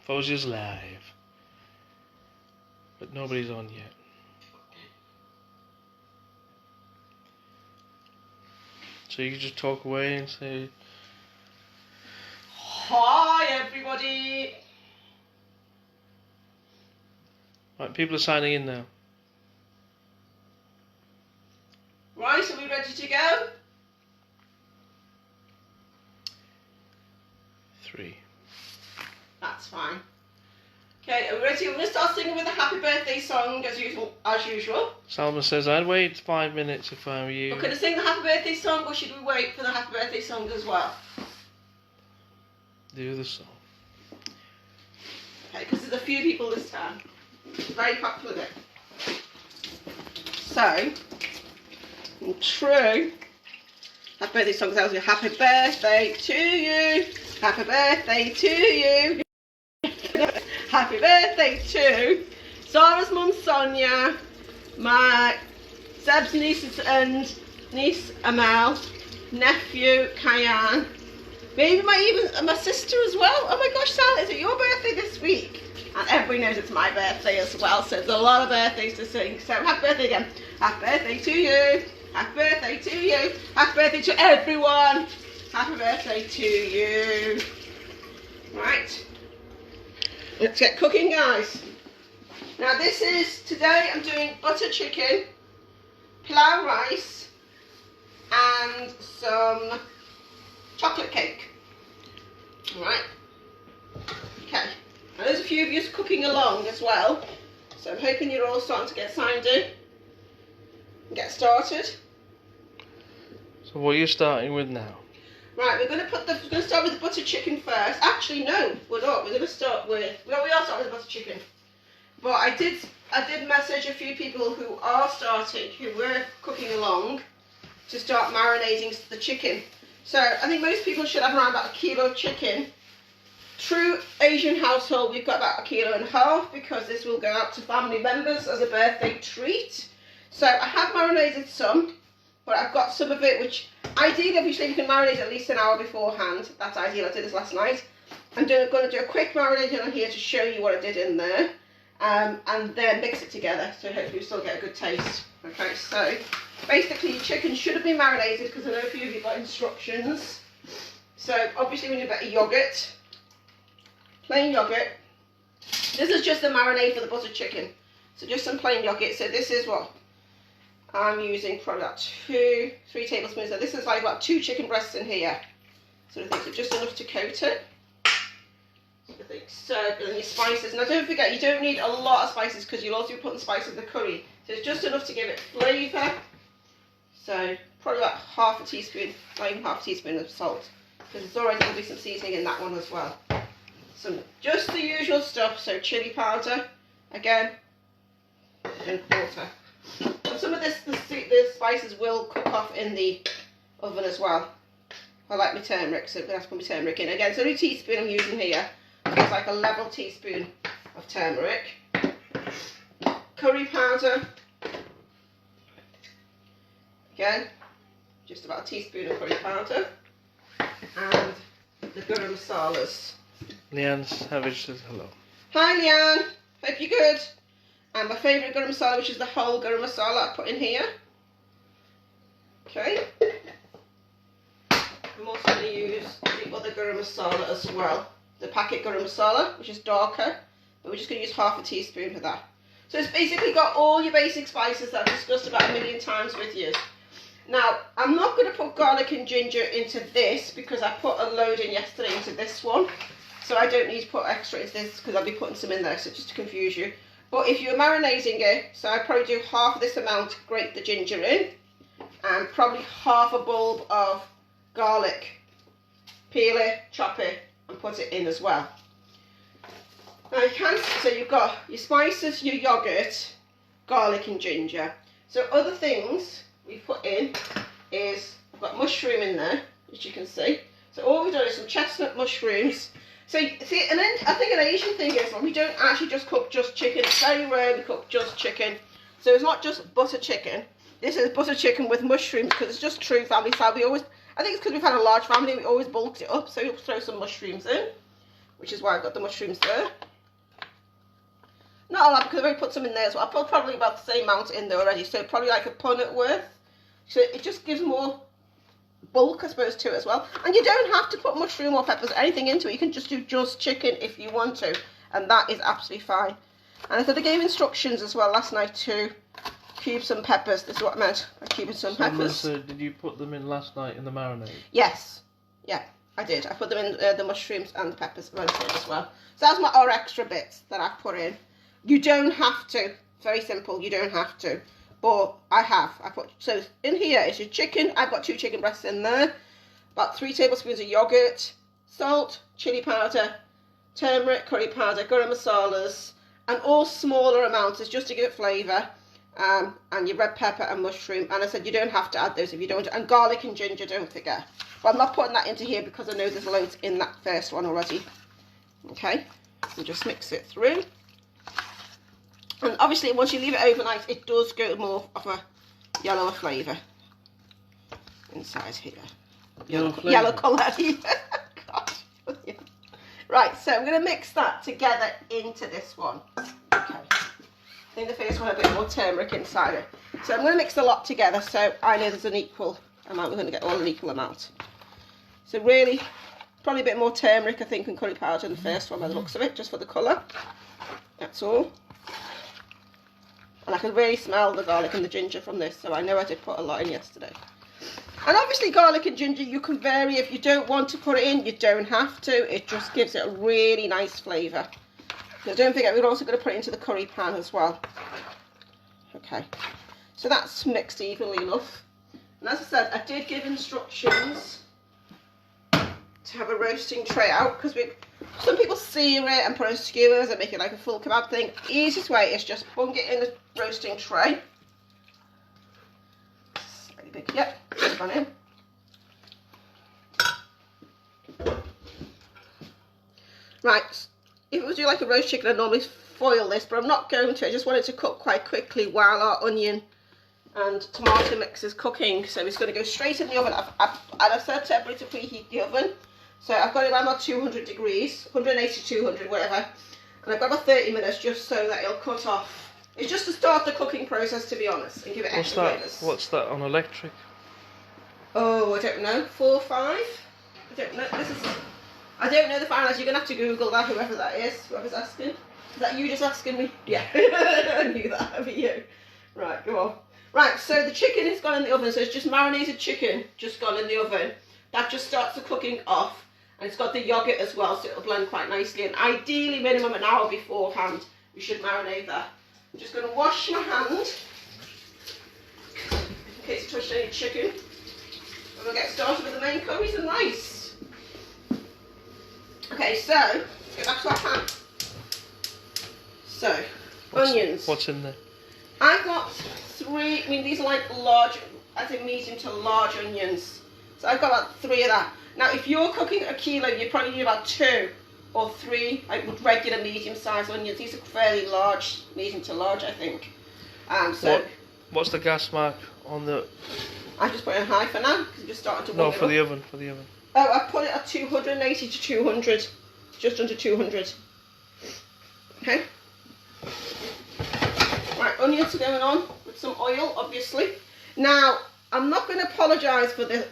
Fauzia's live. But nobody's on yet. So you can just talk away and say, hi everybody! right, people are signing in now. Right, are we ready to go? 3. That's fine. Okay, are we ready? We're going to start singing with a happy birthday song as usual. Salma says, I'd wait 5 minutes if I were you. We're going to sing the happy birthday song, or should we wait for the happy birthday song as well? Do the song. Okay, because there's a few people this time. Very popular bit. So, in true happy birthday song tells you happy birthday to you, happy birthday to you, happy birthday to Sarah's mum Sonia, my Seb's niece and niece Amal, nephew Kyan, maybe my sister as well. Oh my gosh, Sal, is it your birthday this week? And everybody knows it's my birthday as well, so there's a lot of birthdays to sing. So happy birthday again. Happy birthday to you. Happy birthday to you. Happy birthday to everyone. Happy birthday to you. Right. Let's get cooking, guys. Now today I'm doing butter chicken, pilau rice, and some chocolate cake. Alright. Okay. Now there's a few of you cooking along as well, so I'm hoping you're all starting to get signed in and get started. So what are you starting with now? Right, we're going to start with the butter chicken first. Actually, no, we're not. We're going to start with, well, we are starting with the butter chicken. But I did message a few people who are starting, who were cooking along, to start marinating the chicken. So I think most people should have around about 1 kilo of chicken. True Asian household, we've got about 1.5 kilos because this will go out to family members as a birthday treat. So I have marinated some, but I've got some of it which ideally, obviously, you can marinate at least an hour beforehand. That's ideal. I did this last night. I'm going to do a quick marinade on here to show you what I did in there, and then mix it together. So hopefully we still get a good taste. Okay, so basically your chicken should have been marinated because I know a few of you got instructions. So obviously we need a bit of yoghurt. Plain yoghurt. This is just the marinade for the butter chicken. So just some plain yoghurt. So this is what I'm using, probably about 3 tablespoons. So this is like about 2 chicken breasts in here. So I think so just enough to coat it. So I think so. And then your spices. Now don't forget, you don't need a lot of spices because you'll also be putting spices in the curry. So it's just enough to give it flavour. So probably about half a teaspoon, not even half a teaspoon of salt. Because there's already going to be some seasoning in that one as well. Just the usual stuff, so chilli powder, again, and water. And some of the spices will cook off in the oven as well. I like my turmeric, so I'm going to have to put my turmeric in. Again, it's only a teaspoon I'm using here. It's like a level teaspoon of turmeric. Curry powder. Again, just about a teaspoon of curry powder. And the garam masalas. Leanne Savage says hello. Hi Leanne, hope you're good. And my favourite garam masala, which is the whole garam masala, I put in here. Okay. I'm also going to use the other garam masala as well. The packet garam masala, which is darker, but we're just going to use half a teaspoon for that. So it's basically got all your basic spices that I've discussed about 1,000,000 times with you. Now, I'm not going to put garlic and ginger into this because I put a load in yesterday into this one. So I don't need to put extra into this because I'll be putting some in there, so just to confuse you. But if you're marinating it, so I'd probably do half of this amount, grate the ginger in, and probably half a bulb of garlic. Peel it, chop it, and put it in as well. Now you can, so you've got your spices, your yoghurt, garlic and ginger. So other things we put in is, I've got mushroom in there, as you can see. So all we've done is some chestnut mushrooms. So, see, and then I think an Asian thing is, well, we don't actually just cook just chicken. It's very rare we cook just chicken. So it's not just butter chicken. This is butter chicken with mushrooms because it's just true family style. We always, I think it's because we've had a large family, we always bulked it up. So we'll throw some mushrooms in. which is why I've got the mushrooms there. Not a lot, because I've already put some in there as well. I put probably about the same amount in there already, so probably like a punnet worth. So it just gives more bulk, I suppose, to it as well. And you don't have to put mushroom or peppers or anything into it. You can just do just chicken if you want to, and that is absolutely fine. And I said I gave instructions as well last night to cube some peppers. This is what I meant by cubing some peppers. So did you put them in last night in the marinade? Yes. Yeah, I did. I put them in the mushrooms and the peppers as well. So that's our extra bits that I've put in. You don't have to. Very simple. You don't have to. But I have. So in here is your chicken. I've got 2 chicken breasts in there. About 3 tablespoons of yoghurt, salt, chili powder, turmeric, curry powder, garam masalas, and all smaller amounts. It's just to give it flavour. And your red pepper and mushroom. And I said you don't have to add those if you don't. And garlic and ginger, don't forget. But I'm not putting that into here because I know there's loads in that first one already. Okay. So just mix it through. And obviously, once you leave it overnight, it does go more of a yellower flavour inside here. Yellow colour. God. Yeah. Right, so I'm going to mix that together into this one. Okay. I think the first one had a bit more turmeric inside it. So I'm going to mix the lot together so I know there's an equal amount. We're going to get all an equal amount. So really, probably a bit more turmeric, I think, and curry powder in the first one by the looks of it, just for the colour. That's all. And I can really smell the garlic and the ginger from this, so I know I did put a lot in yesterday. And obviously garlic and ginger, you can vary. If you don't want to put it in, you don't have to. It just gives it a really nice flavour. So don't forget, we're also going to put it into the curry pan as well. Okay, so that's mixed evenly enough. And as I said, I did give instructions to have a roasting tray out, because some people sear it and put it in skewers and make it like a full kebab thing. The easiest way is just bung it in the roasting tray. Slightly big, yep, just gone in. Right, if it was do like a roast chicken, I'd normally foil this, but I'm not going to. I just want it to cook quite quickly while our onion and tomato mix is cooking. So it's going to go straight in the oven. I've said to everybody to preheat the oven. So I've got it around about 200 degrees, 180 to 200, whatever. And I've got about 30 minutes just so that it'll cut off. It's just to start the cooking process, to be honest, and give it extra flavors. What's that on electric? Oh, I don't know, 4 or 5? I don't know. I don't know the finalities. You're going to have to Google that, whoever that is, whoever's asking. Is that you just asking me? Yeah, I knew that, over you. Right, go on. Right, so the chicken has gone in the oven, so it's just marinated chicken, just gone in the oven. That just starts the cooking off. And it's got the yoghurt as well, so it'll blend quite nicely. And ideally, minimum an hour beforehand, we should marinate that. I'm just going to wash my hand, in case I touched any chicken. And we'll get started with the main curries and rice. Okay, so, let's get back to our pan. So, onions. What's in there? I've got 3, I mean, these are like large, I think medium to large onions. So I've got about 3 of that. Now, if you're cooking a kilo, you probably need about 2 or 3 like regular medium-sized onions. These are fairly large, medium to large, I think. What's the gas mark on the? I just put it in high for now because I'm just starting to warm No, it for up. the oven. For the oven. Oh, I put it at 280 to 200, just under 200. Okay. Right, onions are going on with some oil, obviously. Now, I'm not going to apologise for the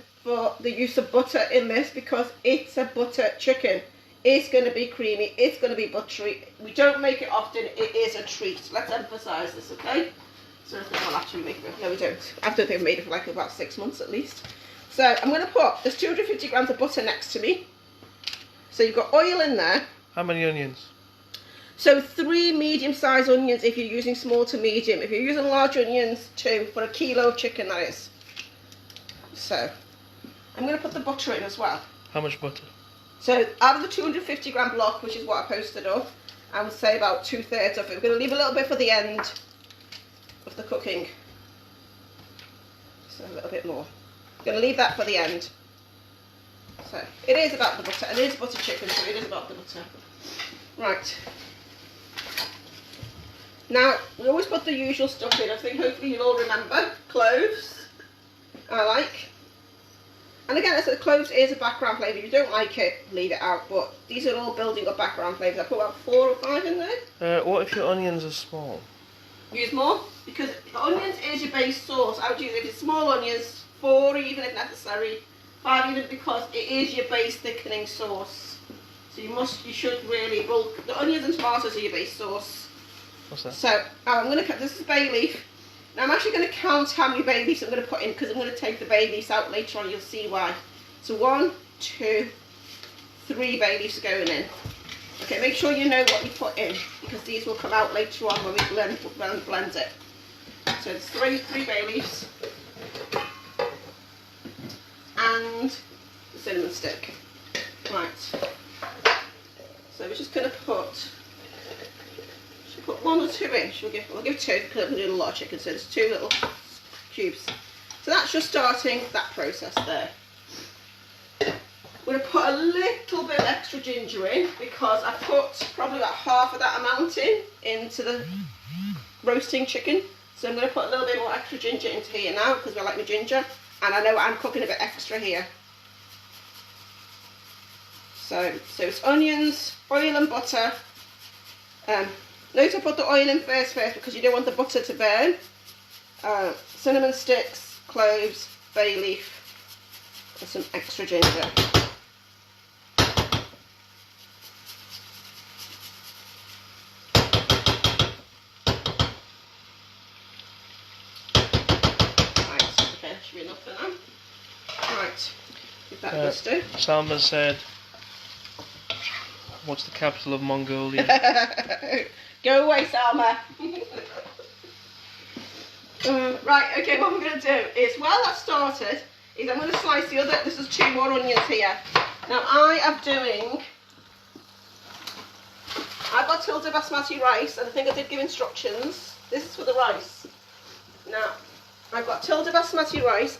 use of butter in this because it's a butter chicken. It's going to be creamy, it's going to be buttery. We don't make it often, it is a treat. Let's emphasise this, okay? So I'll actually make it. No, we don't. I don't think I've made it for like about 6 months at least. So I'm going to put, there's 250 grams of butter next to me. So you've got oil in there. How many onions? So 3 medium-sized onions if you're using small to medium. If you're using large onions, 2 for a kilo of chicken, that is. So I'm going to put the butter in as well. How much butter? So out of the 250 gram block, which is what I posted up, I would say about 2/3 of it. We're going to leave a little bit for the end of the cooking. So a little bit more. Going to leave that for the end. So it is about the butter. It is butter chicken, so it is about the butter. Right. Now, we always put the usual stuff in. I think hopefully you'll all remember. Cloves, I like. And again, I said cloves is a background flavour. If you don't like it, leave it out. But these are all building up background flavours. I put about 4 or 5 in there. What if your onions are small? Use more, because the onions is your base sauce. I would use, if it's small onions, 4 even if necessary. 5 even, because it is your base thickening sauce. So you should really bulk. The onions and tomatoes are your base sauce. What's that? So I'm going to cut, this is bay leaf. Now I'm actually going to count how many bay leaves I'm going to put in, because I'm going to take the bay leaves out later on, you'll see why. So 1, 2, 3 bay leaves are going in. Okay, make sure you know what you put in, because these will come out later on when we blend it. So there's 3 bay leaves. And the cinnamon stick. Right. So we're just going to put 1 or 2 in. We'll give 2 because I'm doing a lot of chicken, so there's 2 little cubes. So that's just starting that process there. We're going to put a little bit of extra ginger in, because I put probably about half of that amount into the roasting chicken. So I'm going to put a little bit more extra ginger into here now, because I like my ginger, and I know I'm cooking a bit extra here. So it's onions, oil and butter. Note I put the oil in first because you don't want the butter to burn. Cinnamon sticks, cloves, bay leaf, and some extra ginger. Right, okay, should be enough for now. Right, give that a stew. Salma said, what's the capital of Mongolia? Go away, Salma. Right, okay, what we're going to do is, while that started, is I'm going to slice the other, this is 2 more onions here. Now I've got Tilda basmati rice, and I think I did give instructions. This is for the rice. Now, I've got Tilda basmati rice.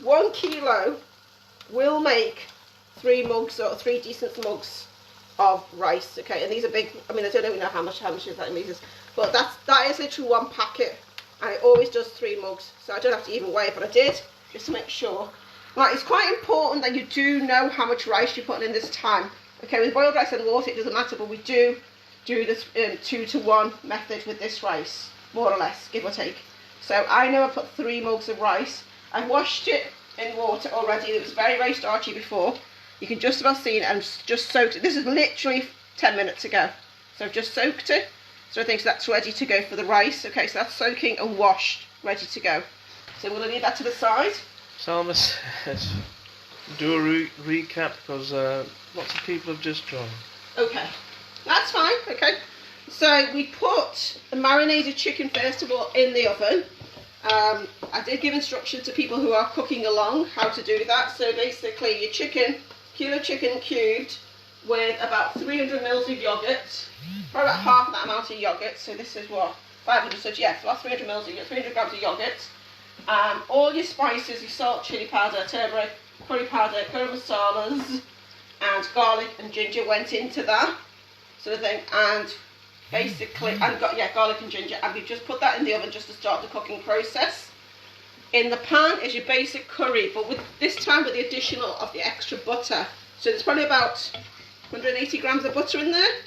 1 kilo will make 3 mugs, or 3 decent mugs of rice, okay, and these are big. I mean, I don't even know how much is that in meters, but that is literally 1 packet, and it always does 3 mugs, so I don't have to even weigh it, but I did just to make sure. Right, it's quite important that you do know how much rice you're putting in this time. Okay, with boiled rice and water it doesn't matter, but we do this 2 to 1 method with this rice, more or less, give or take. So I know I put 3 mugs of rice. I washed it in water already. It was very, very starchy before. You can just about see it, and just soaked it. This is literally 10 minutes ago. So I've just soaked it. So I think that's ready to go for the rice. Okay, so that's soaking and washed, ready to go. So we're going to leave that to the side. Salma says, do a recap, because lots of people have just joined. Okay, that's fine. Okay, so we put the marinated chicken first of all in the oven. I did give instructions to people who are cooking along how to do that. So basically your chicken, kilo chicken cubed with about 300 mils of yoghurt, probably about half that amount of yoghurt. So this is what, 500, so yes, about 300 mils of 300 grams of yoghurt. All your spices, your salt, chilli powder, turmeric, curry powder, garam masalas, and garlic and ginger went into that sort of thing. And basically, garlic and ginger, and we just put that in the oven just to start the cooking process. In the pan is your basic curry, but with this time with the additional of the extra butter. So there's probably about 180 grams of butter in there,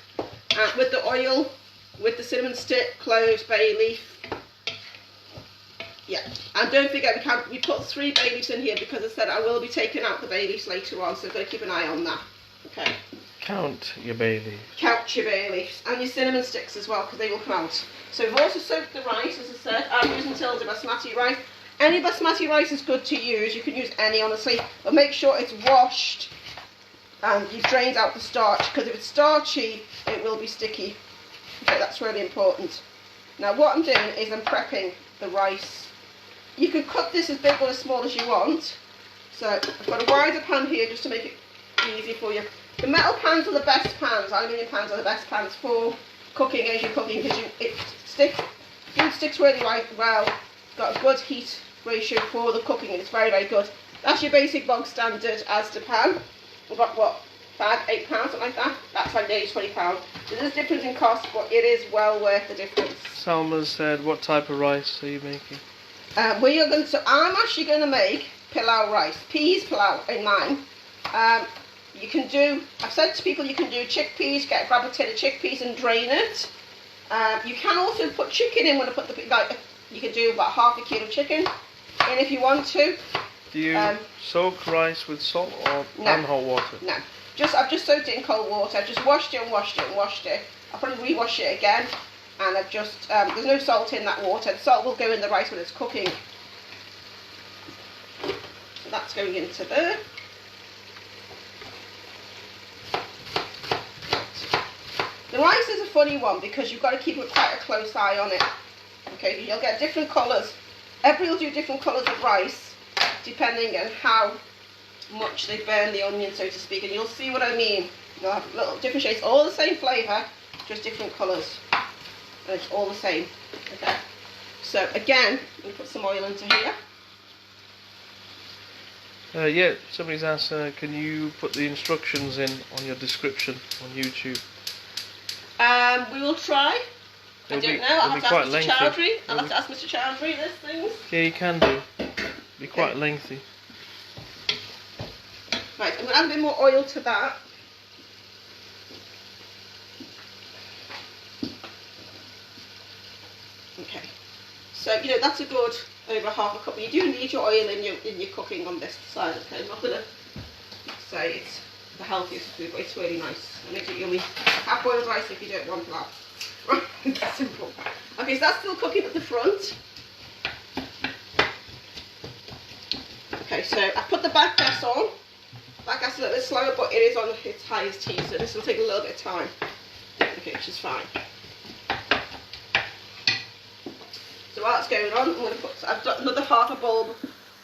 with the oil, with the cinnamon stick, cloves, bay leaf. Yeah, and don't forget we put 3 bay leaves in here, because I said I will be taking out the bay leaves later on, so I've got to keep an eye on that. Okay. Count your bay leaves. Count your bay leaves, and your cinnamon sticks as well, because they will come out. So we've also soaked the rice, as I said. I'm using Tilda basmati rice. Any basmati rice is good to use. You can use any, honestly, but make sure it's washed and you've drained out the starch, because if it's starchy, it will be sticky. Okay, that's really important. Now what I'm doing is I'm prepping the rice. You can cut this as big or as small as you want. So I've got a wider pan here just to make it easy for you. The metal pans are the best pans, aluminium pans are the best pans for cooking as you're cooking, because food sticks really well. It's got a good heat ratio for the cooking, and it's very, very good. That's your basic bog standard Asda pan. We've got what, £8, something like that. That's like nearly £20. So there's a difference in cost, but it is well worth the difference. Salma said, what type of rice are you making? So I'm actually going to make pilau rice, peas pilau in mine. You can do, I've said to people you can do chickpeas, grab a tin of chickpeas and drain it. You can also put chicken in when I put the, like, you can do about half a kilo chicken in if you want to. Do you soak rice with salt or and hot water? No, I've just soaked it in cold water. I've just washed it and washed it and washed it. I'll probably rewash it again, and I've just, there's no salt in that water. The salt will go in the rice when it's cooking. So that's going into there. The rice is a funny one because you've got to keep quite a close eye on it. Okay, you'll get different colours. Everybody will do different colours of rice depending on how much they burn the onion, so to speak. And you'll see what I mean. You'll have little different shades, all the same flavour, just different colours. And it's all the same. Okay. So again, we put some oil into here. Yeah, somebody's asked, can you put the instructions in on your description on YouTube? We will try. I don't know. I'll have to ask Mr. Chowdhury. I'll have to ask Mr. Chowdhury this thing. Yeah, you can do. It'll be quite lengthy. Right, I'm going to add a bit more oil to that. Okay. So, you know, that's a good over half a cup. You do need your oil in your cooking on this side. Okay, I'm not going to say it's the healthiest food, but it's really nice. It makes it yummy. Have boiled rice if you don't want that. Right, that's simple. Okay, so that's still cooking at the front. Okay, so I put the back gas on. Back gas is a little bit slower, but it is on its highest heat, so this will take a little bit of time. Okay, which is fine. So while that's going on, I'm going to put, I've got another half a bulb.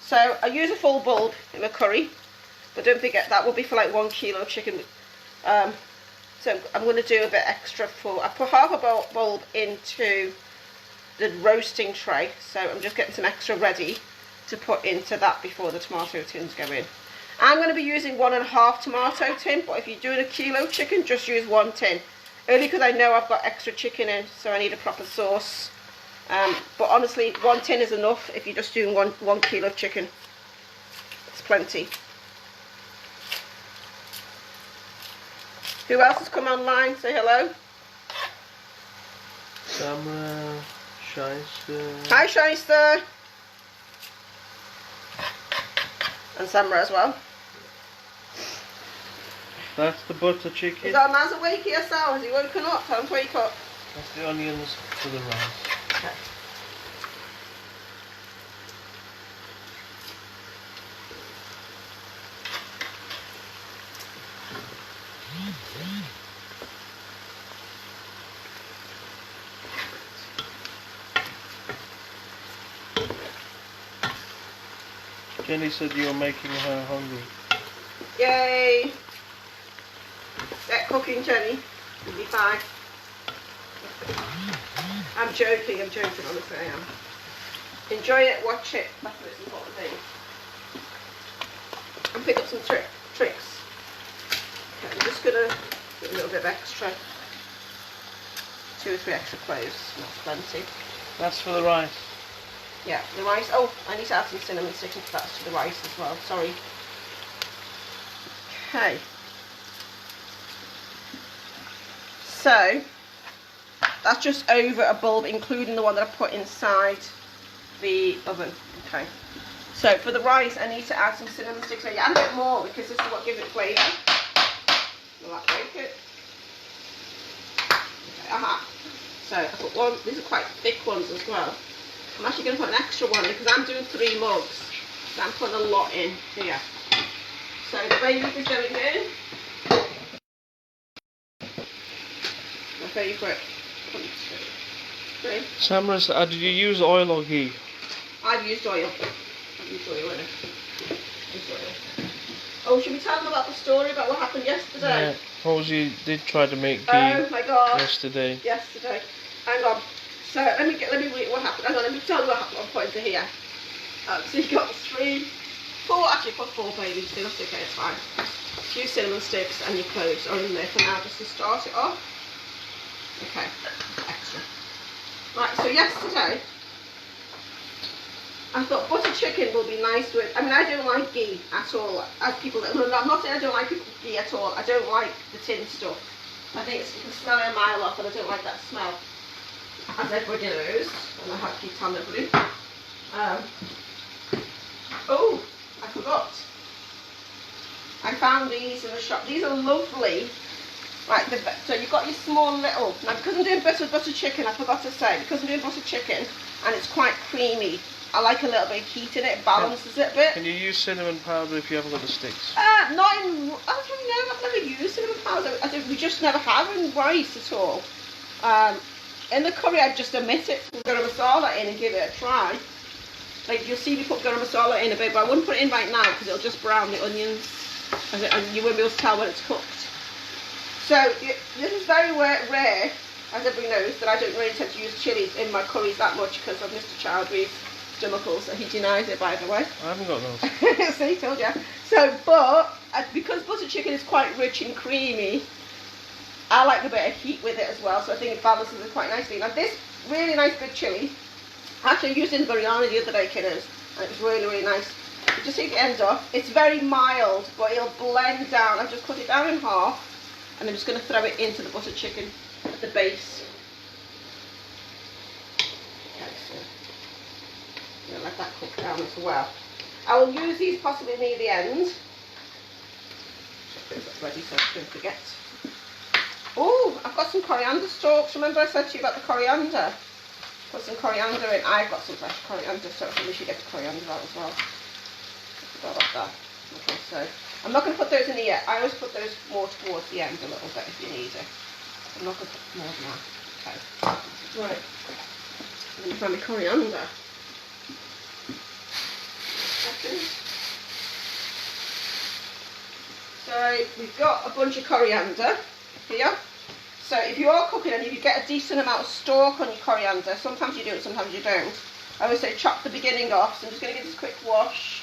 So I use a full bulb in my curry, but don't forget that will be for like 1 kilo chicken. So I'm going to do a bit extra for, I put half a bulb into the roasting tray, so I'm just getting some extra ready to put into that before the tomato tins go in. I'm going to be using 1.5 tomato tin, but if you're doing a kilo chicken, just use 1 tin. Only because I know I've got extra chicken in, so I need a proper sauce. But honestly, 1 tin is enough if you're just doing 1 kilo of chicken. It's plenty. Who else has come online? Say hello. Samra, Shyster. Hi, Shyster. And Samra as well. That's the butter chicken. Is our Naz awake here, Sal? Has he woken up? Tell him to wake up. That's the onions for the rice. Okay. Jenny said you were making her hungry. Yay! Get cooking, Jenny. You'll be fine. I'm joking, honestly I am. Enjoy it, watch it, that's the most important thing. And pick up some tricks. Okay, I'm just going to do a little bit of extra. 2 or 3 extra cloves, that's plenty. That's for the rice. Yeah, the rice. Oh, I need to add some cinnamon sticks into that to the rice as well, sorry. Okay. So, that's just over a bulb, including the one that I put inside the oven. Okay. So, for the rice, I need to add some cinnamon sticks. So, you add a bit more because this is what gives it flavour. Will that break it? Okay, aha. So, I put one. These are quite thick ones as well. I'm actually going to put an extra one because I'm doing 3 mugs. So, I'm putting a lot in here. So, the gravy is going in. My favourite. 1, 2, 3. Samra, did you use oil or ghee? I've used oil. Oh, should we tell them about the story about what happened yesterday? Yeah, Rosie did try to make ghee Oh my god. yesterday. Hang on. So let me read what happened. Hang on, let me tell you what happened. I'll put into here. So you got 3, 4. Actually, put 4 babies in. That's okay. It's fine. A few cinnamon sticks and your cloves are in there for now, just to start it off. Okay. Extra. Right. So yesterday, I thought butter chicken will be nice with, I mean, I don't like ghee at all. As people, I'm not saying I don't like ghee at all. I don't like the tin stuff. I think you can smell it a mile off, and I don't like that smell. As everybody knows, and I have to keep telling everybody. Oh, I forgot. I found these in the shop. These are lovely. Right, so you've got your small little, now because I'm doing butter chicken, I forgot to say, because I'm doing butter chicken and it's quite creamy, I like a little bit of heat in it, it balances it a bit. Can you use cinnamon powder if you haven't got the sticks? Not in, I don't know, I've never used cinnamon powder, we just never have in rice at all. In the curry I'd just omit it, put garam masala in and give it a try. Like you'll see me put garam masala in a bit, but I wouldn't put it in right now because it'll just brown the onions and you won't be able to tell when it's cooked. So this is very rare, as everybody knows, that I don't really tend to use chilies in my curries that much because of Mr. Chowdhury's stomachals, so he denies it, by the way. I haven't got those. See, told you. So, but because butter chicken is quite rich and creamy, I like a bit of heat with it as well, so I think it balances it quite nicely. Now this really nice big chilli, I actually used it in biryani the other day, kiddos, and it was really, really nice. You just take the end off. It's very mild, but it'll blend down. I've just cut it down in half. And I'm just going to throw it into the butter chicken at the base. Okay, so I'm going to let that cook down as well. I will use these possibly near the end. Get that ready so I don't forget. Oh, I've got some coriander stalks. Remember I said to you about the coriander? Put some coriander in. I've got some fresh coriander, so we should get the coriander out as well. Forgot about that. Okay, so I'm not going to put those in the yet. I always put those more towards the end a little bit if you need it. I'm not going to put more than that. Okay. Right. I'm going to find my coriander. So we've got a bunch of coriander here. So if you are cooking and if you get a decent amount of stalk on your coriander, sometimes you do it, sometimes you don't. I always say chop the beginning off. So I'm just going to give this a quick wash.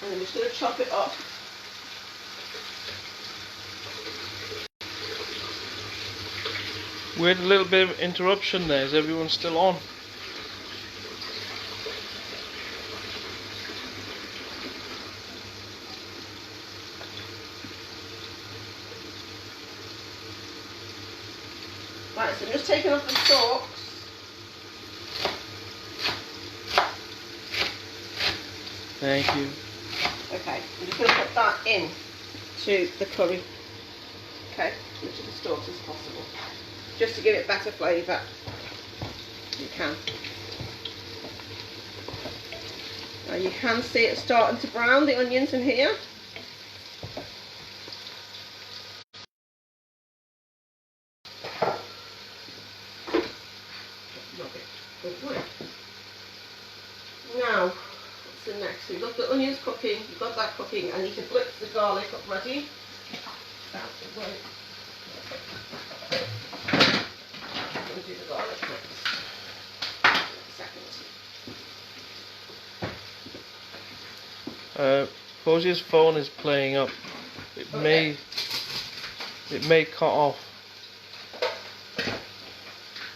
And I'm just going to chop it up. We had a little bit of interruption there. Is everyone still on? Right, so I'm just taking off the stalks. Thank you. Okay, I'm just going to put that in to the curry. Okay, much of the stalks as possible. Just to give it better flavour. You can. Now you can see it starting to brown, the onions in here. Now, what's the next? So you've got the onions cooking, you've got that cooking. I need to blitz the garlic up ready. That's the way. Do the garlic next. Second. Posey's phone is playing up. It may cut off.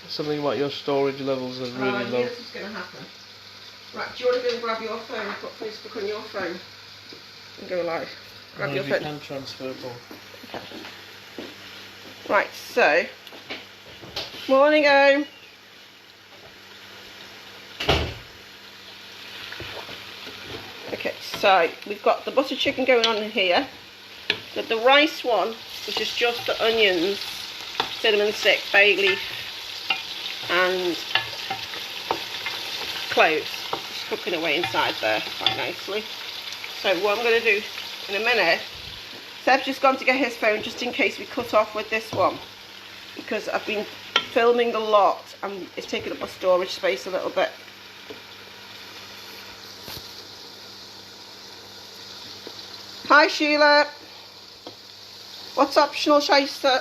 Something about your storage levels are really low. Yeah, this is going to happen. Right, do you want to go and grab your phone and put Facebook on your phone and go live? Grab your phone. You can transfer both. Okay. Right, so morning, Om. Okay, so we've got the butter chicken going on in here. So the rice one, which is just the onions, cinnamon stick, bay leaf, and cloves, just cooking away inside there quite nicely. So what I'm going to do in a minute, Seb's just gone to get his phone just in case we cut off with this one, because I've been filming a lot and it's taking up my storage space a little bit. Hi Sheila, what's optional, Shyster?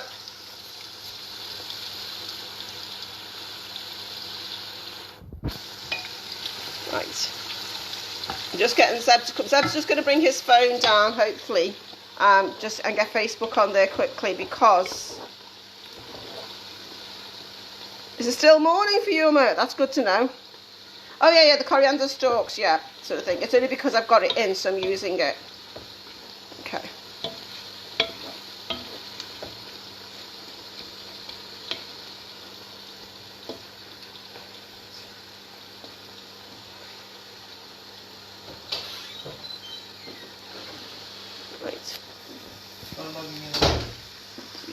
Right, I'm just getting Seb to come. Seb's just going to bring his phone down, hopefully, and get Facebook on there quickly, because is it still morning for you, mate? That's good to know. Oh yeah, the coriander stalks, yeah, sort of thing. It's only because I've got it in, so I'm using it. Okay. Right.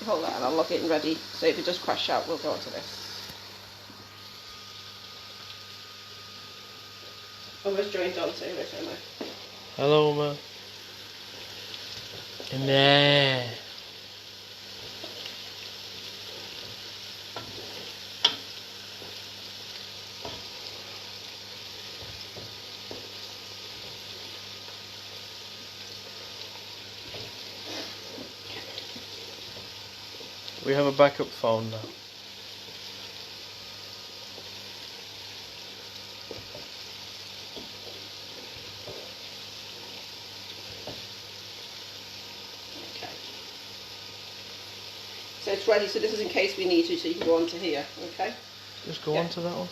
Hold that and I'll log it in ready. So if it does crash out, we'll go on to this. Almost joined on to this, am I? Hello, ma. Nah. We have a backup phone now. Okay. So it's ready, so this is in case we need to, so you can go on to here, okay? Just go on to that one.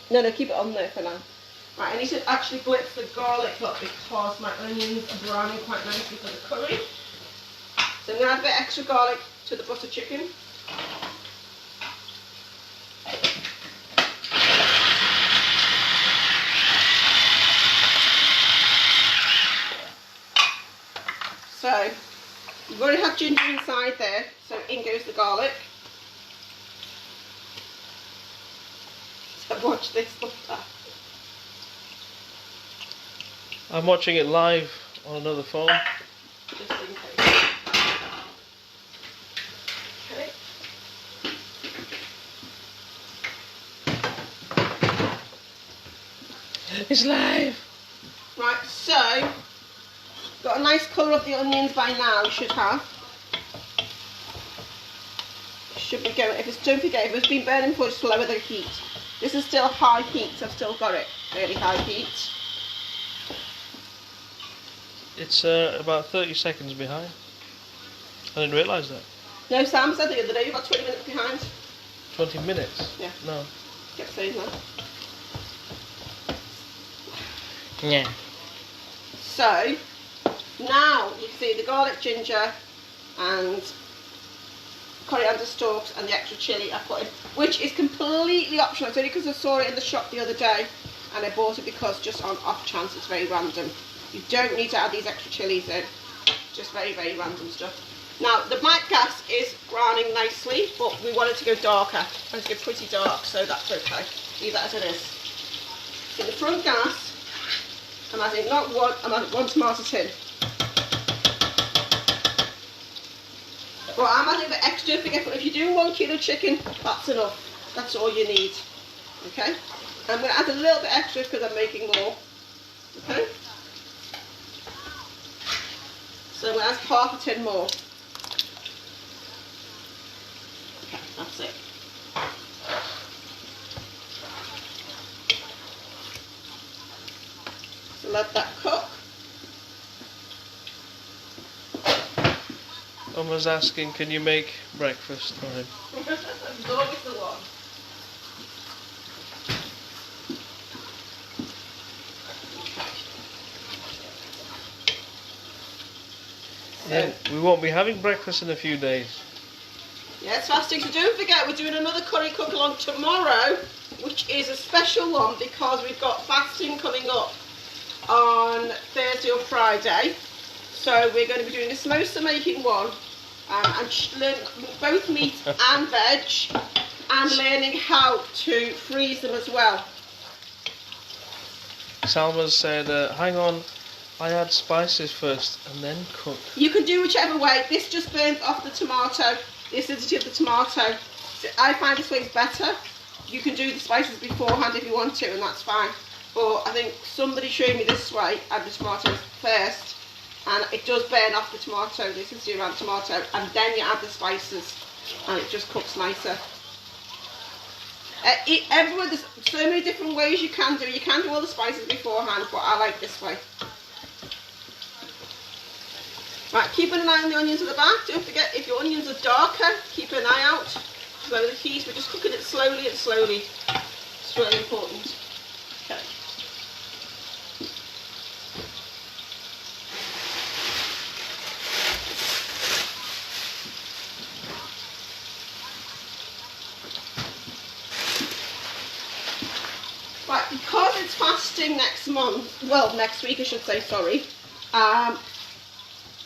No, keep it on there for now. Right, I need to actually blitz the garlic up because my onions are browning quite nicely for the curry. So I'm going to add a bit extra garlic to the butter chicken. So, we've already had ginger inside there, so in goes the garlic. So watch this, look at that. I'm watching it live on another phone. Just in case. Okay. It's live! Right, so, got a nice colour of the onions by now, you should have. Should be going, don't forget, if it's been burning before, just lower the heat. This is still high heat, so I've still got it, really high heat. It's about 30 seconds behind. I didn't realise that. No, Sam said the other day, you're about 20 minutes behind. 20 minutes? Yeah. No. Kept saying that. Yeah. So, now you see the garlic, ginger and coriander stalks and the extra chilli I put in, which is completely optional. It's only because I saw it in the shop the other day and I bought it because just on off chance it's very random. You don't need to add these extra chillies in, just very, very random stuff. Now the black gas is browning nicely, but we want it to go darker. It's to go pretty dark, so that's okay. Leave that as it is. In the front gas, I'm adding not one, I'm adding one tomato tin. Well, I'm adding the extra, if you're doing 1 kilo chicken, that's enough. That's all you need. Okay? I'm going to add a little bit extra because I'm making more. Okay? So I'm going to add half a tin more. Okay, that's it. So let that cook. Mama's asking, can you make breakfast for him? There's always the one. Yeah, we won't be having breakfast in a few days. Yeah, it's fasting, so don't forget we're doing another curry cook along tomorrow, which is a special one because we've got fasting coming up on Thursday or Friday. So we're going to be doing the samosa making one, and learn both meat and veg, and learning how to freeze them as well. Salma said, hang on, I add spices first and then cook. You can do whichever way. This just burns off the tomato, the acidity of the tomato. So I find this way is better. You can do the spices beforehand if you want to, and that's fine. But I think somebody showed me this way, add the tomatoes first, and it does burn off the tomato, the acidity around the tomato, and then you add the spices, and it just cooks nicer. Everyone, there's so many different ways you can do it. You can do all the spices beforehand, but I like this way. Right, keeping an eye on the onions at the back. Don't forget, if your onions are darker, keep an eye out. So the heat, we're just cooking it slowly and slowly. It's really important. Okay. fasting next month. Well, next week I should say, sorry.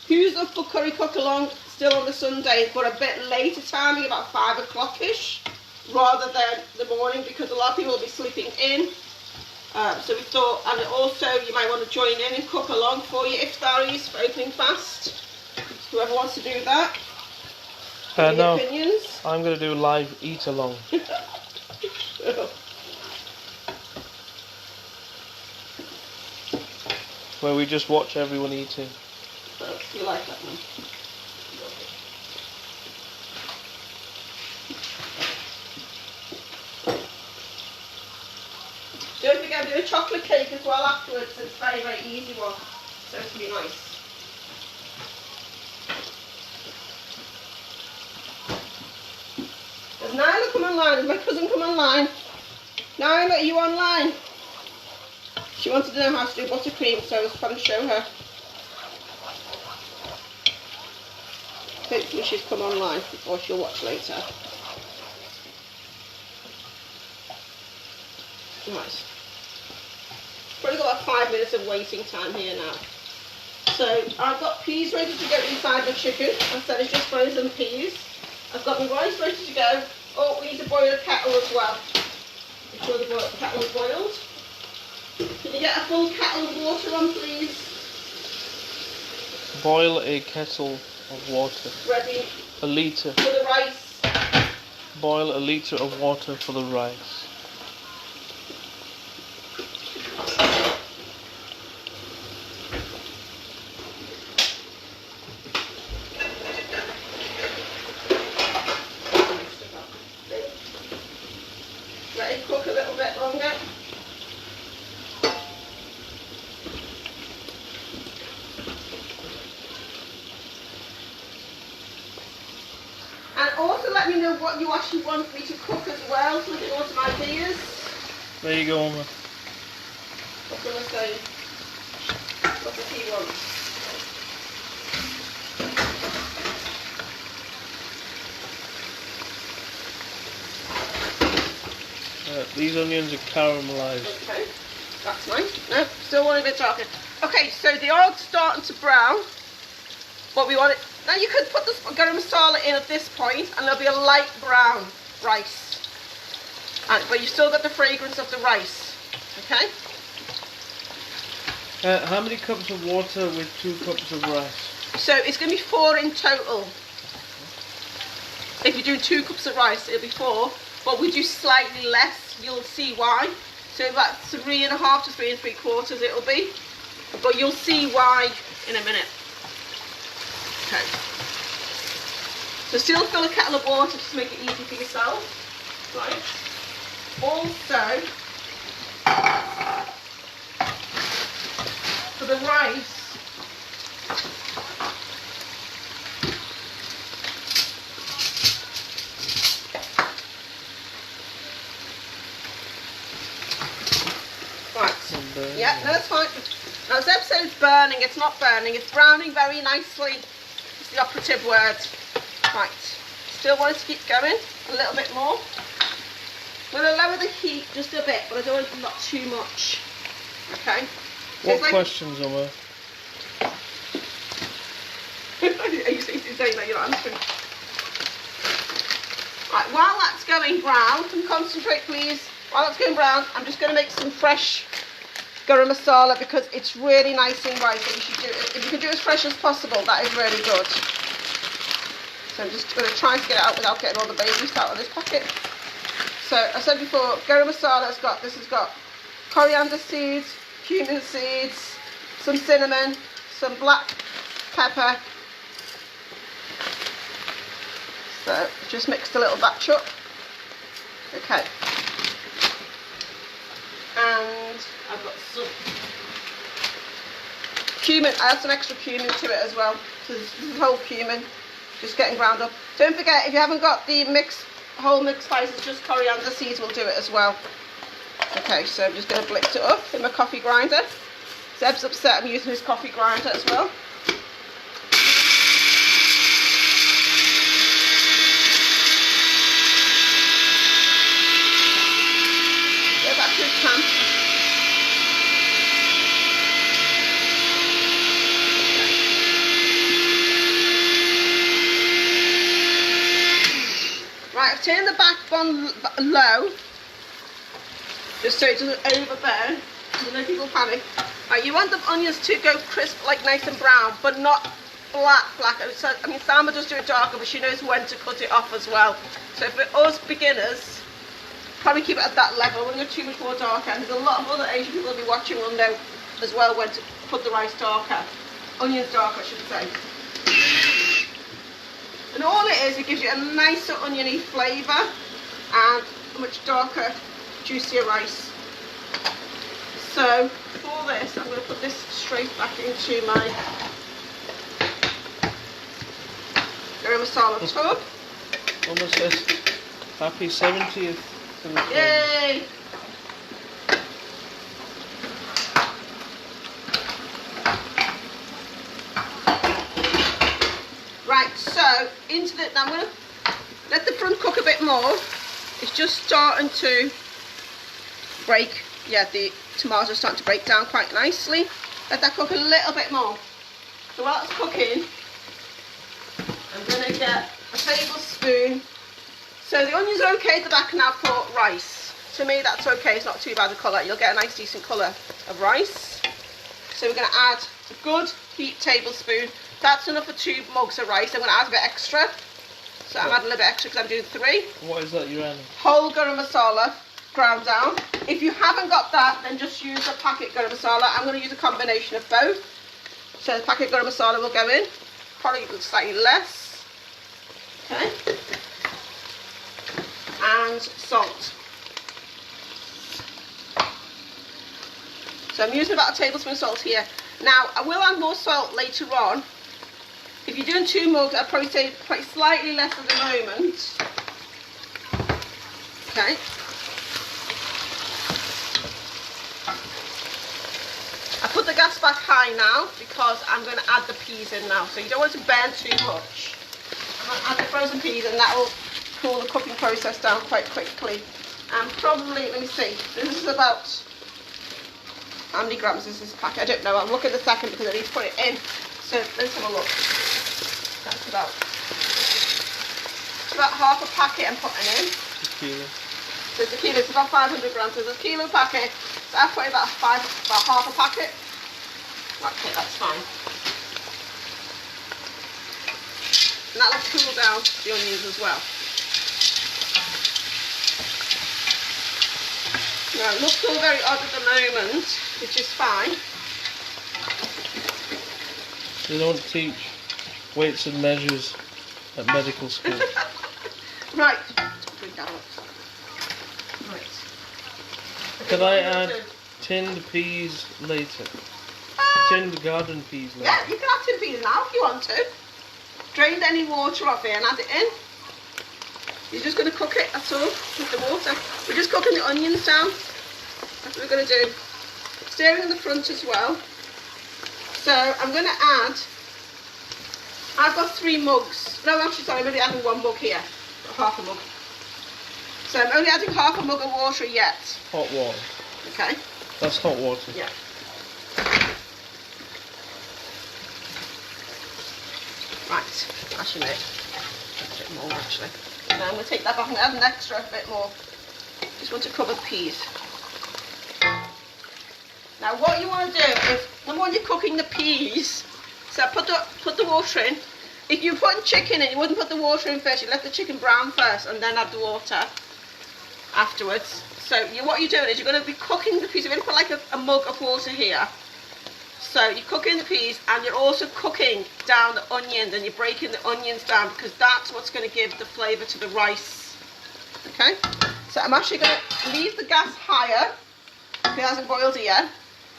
Who's up for curry cook along still on the Sundays, but a bit later timing, about 5 o'clock-ish, rather than the morning, because a lot of people will be sleeping in. So we thought, and also you might want to join in and cook along for your iftaris for opening fast. Whoever wants to do that. No, opinions? I'm going to do live eat along. Where we just watch everyone eating. So, you like that one? Don't forget to do a chocolate cake as well afterwards. It's a very, very easy one. So it's going to be nice. Does Nyla come online? Does my cousin come online? Nyla, are you online? She wanted to know how to do buttercream, so I was trying to show her. Hopefully she's come online, or she'll watch later. Right. Probably got about 5 minutes of waiting time here now. So I've got peas ready to go inside the chicken. I said it's just frozen peas. I've got my rice ready to go. Oh, we need to boil a kettle as well. Make sure the kettle is boiled. Can you get a full kettle of water on, please? Boil a kettle of water. Ready. A litre. For the rice. Boil a litre of water for the rice. Let it cook a little bit longer. And also let me know what you actually want me to cook as well, so we can order some ideas. There you go, Emma. What's going to say? What does he want? These onions are caramelised. Okay, that's nice. No, still want a bit darker. Okay, so the oil's starting to brown. But we want it. Now you could put the garam masala in at this point, and there'll be a light brown rice. But you've still got the fragrance of the rice. Okay. How many cups of water with 2 cups of rice? So it's going to be 4 in total. If you do 2 cups of rice, it'll be 4. But we do slightly less. You'll see why. So about 3.5 to 3 3/4 it'll be. But you'll see why in a minute. Okay. So still fill a kettle of water just to make it easy for yourself. Right. Also, for the rice, yeah, no, that's fine. Now, Zeb said it's burning. It's not burning. It's browning very nicely. It's the operative word. Right. Still want it to keep going a little bit more. I'm going to lower the heat just a bit, but I don't want it not too much. Okay. So What questions, Emma? Are you saying that you're not answering? Right, while that's going brown, can you concentrate please? While that's going brown, I'm just going to make some fresh garam masala because it's really nice and rice. And you should do it. If you can do it as fresh as possible, that is really good. So I'm just going to try to get it out without getting all the baby juice out of this packet. So I said before, garam masala has got coriander seeds, cumin seeds, some cinnamon, some black pepper. So just mixed a little batch up. Okay. And I've got some cumin. I have some extra cumin to it as well. So this is whole cumin, just getting ground up. Don't forget, if you haven't got the whole mixed spices, just coriander seeds will do it as well. Okay, so I'm just going to blitz it up in my coffee grinder. Zeb's upset I'm using his coffee grinder as well. Go back to his pan. turn the back on low, just so it doesn't overburn. You know, people panic. Right, you want the onions to go crisp, like nice and brown, but not black. I mean, Salma does do it darker, but she knows when to cut it off as well. So for us beginners, probably keep it at that level. We're going to go too much more darker. And there's a lot of other Asian people will be watching will know as well when to put the rice darker. Onions darker, I should say. And all it is, it gives you a nicer oniony flavour and a much darker, juicier rice. So for this, I'm going to put this straight back into my garam masala tub. Almost says happy 70th. Yay! Right, so into the, now I'm going to let the front cook a bit more. It's just starting to break. Yeah, the tomatoes starting to break down quite nicely. Let that cook a little bit more. So while it's cooking, I'm going to get a tablespoon. So the onions are okay at the back now for rice. To me, that's okay. It's not too bad a colour. You'll get a nice, decent colour of rice. So we're going to add a good heaped tablespoon. That's enough for 2 mugs of rice. I'm going to add a bit extra. So I'm adding a little bit extra because I'm doing 3. What is that you're adding? Whole garam masala ground down. If you haven't got that, then just use a packet garam masala. I'm going to use a combination of both. So the packet garam masala will go in. Probably slightly less. Okay. And salt. So I'm using about a tablespoon of salt here. Now I will add more salt later on. If you're doing 2 mugs, I'd probably say slightly less at the moment. Okay. I put the gas back high now because I'm going to add the peas in now. So you don't want to burn too much. I'm going to add the frozen peas and that will cool the cooking process down quite quickly. And probably, let me see, this is about, how many grams is this packet? I don't know, I'll look in a second because I need to put it in. So let's have a look. That's about half a packet I'm putting in. A kilo. So it's a kilo, it's about 500 grams. So it's a kilo packet. So I've put about half a packet. Okay, that's fine. And that'll cool down the onions as well. Now it looks all very odd at the moment, which is fine. They don't teach weights and measures at medical school. Right. Bring that up. Right. Can I add tinned peas later? Tinned garden peas later? Yeah, you can add tinned peas now if you want to. Drain any water off it and add it in. You're just going to cook it, that's all, with the water. We're just cooking the onions down. That's what we're going to do. Stirring in the front as well. So I'm going to add, I've got 3 mugs. No, actually, sorry, I'm only adding 1 mug here. Half a mug. So I'm only adding half a mug of water yet. Hot water. Okay. That's hot water. Yeah. Right. Actually, a bit more actually. And I'm going to take that back and add an extra bit more. Just want to cover the peas. Now what you want to do is, number one, you're cooking the peas. So put the water in. If you put chicken in, you wouldn't put the water in first. You let the chicken brown first and then add the water afterwards. So what you're doing is you're going to be cooking the peas. You're going to put like a mug of water here. So you're cooking the peas and you're also cooking down the onions, and you're breaking the onions down because that's what's going to give the flavour to the rice. Okay? So I'm actually going to leave the gas higher if it hasn't boiled it yet.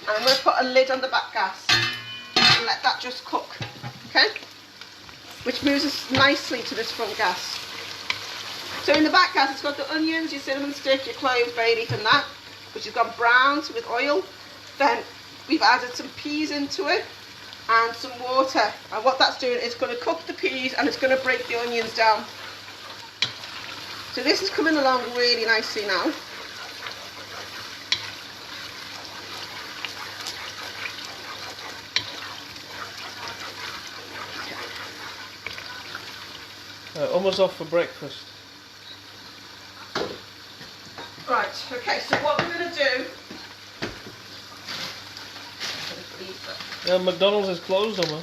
And I'm going to put a lid on the back gas and let that just cook. Okay? Which moves us nicely to this front gas. So in the back gas, it's got the onions, your cinnamon stick, your cloves, bay leaf and that, which has gone browned with oil. Then we've added some peas into it and some water. And what that's doing is going to cook the peas and it's going to break the onions down. So this is coming along really nicely now. Almost off for breakfast. Right, okay, so what we're going to do... Yeah, McDonald's is closed, Oma.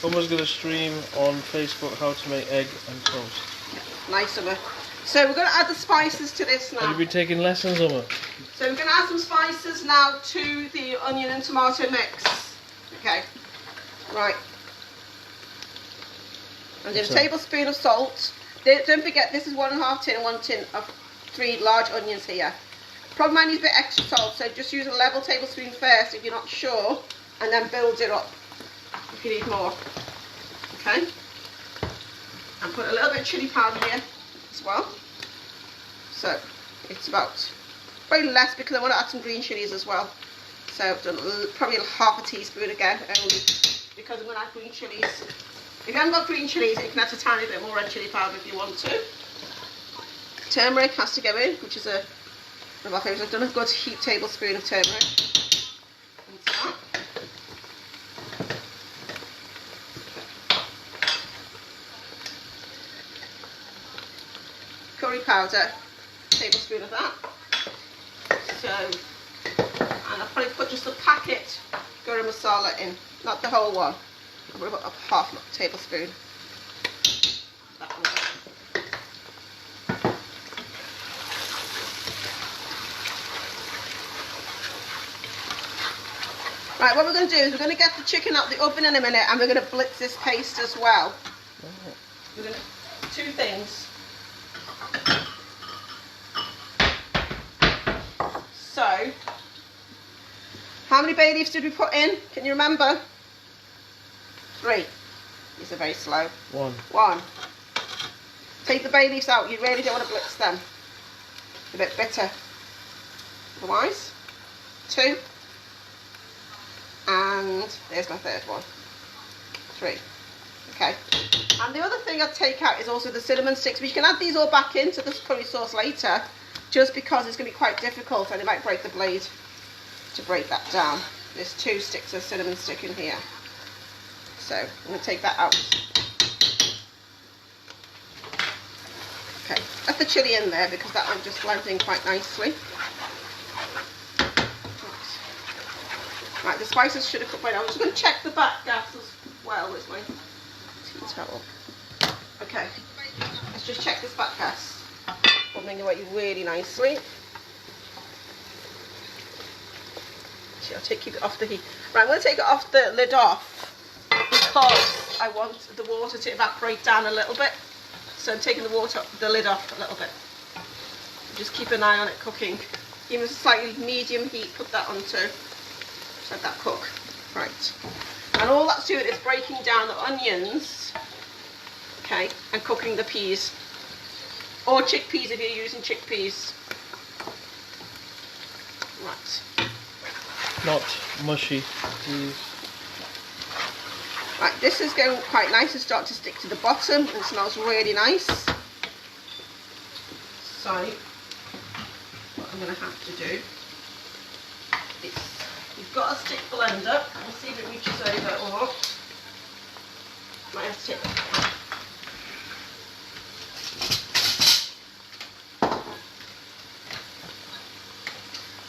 Oma's going to stream on Facebook how to make egg and toast. Nice, Oma. So we're going to add the spices to this now. Have you been taking lessons, Oma? So we're going to add some spices now to the onion and tomato mix. Okay. Right. And then a tablespoon of salt. Don't forget, this is 1.5 tin and 1 tin of 3 large onions here. Probably might need a bit extra salt, so just use a level tablespoon first if you're not sure, and then build it up if you need more. Okay. And put a little bit of chilli powder here as well. So it's about very less because I want to add some green chilies as well. So I've done probably half a teaspoon again, only because I'm going to add green chilies. If you haven't got green chilies, you can add a tiny bit more red chili powder if you want to. Turmeric has to go in, which is one of my favourites. I've done a good heaped tablespoon of turmeric. Into that. Curry powder, tablespoon of that. So, and I'll probably put just a packet garam masala in, not the whole one. I'll probably put a half a tablespoon. That one. Right, what we're going to do is we're going to get the chicken out the oven in a minute, and we're going to blitz this paste as well. We're going to 2 things. So, how many bay leaves did we put in? Can you remember? 3. These are very slow. 1. Take the bay leaves out. You really don't want to blitz them. It's a bit bitter. Otherwise. 2. And there's my 3rd one. 3. Okay. And the other thing I'd take out is also the cinnamon sticks. But you can add these all back into the curry sauce later, just because it's going to be quite difficult and it might break the blade to break that down. There's 2 sticks of cinnamon stick in here. So I'm going to take that out. Okay, that's the chilli in there because that one just blends in quite nicely. Right, the spices should have cooked by now. I'm just going to check the back gas as well. Where's my tea towel? Okay, let's just check this back gas. Bubbling away really nicely. Actually, I'll keep it off the heat. Right, I'm going to take it off the lid off because I want the water to evaporate down a little bit. So I'm taking the lid off a little bit. Just keep an eye on it cooking. Even if it's slightly medium heat, put that onto. Just let that cook. Right. And all that's doing is breaking down the onions, okay, and cooking the peas. Or chickpeas if you're using chickpeas. Right. Not mushy, please. Right, this is going quite nice. It's starting to stick to the bottom and it smells really nice. So, what I'm going to have to do is, you've got a stick blender. We'll see if it reaches over or not. Might have to take it.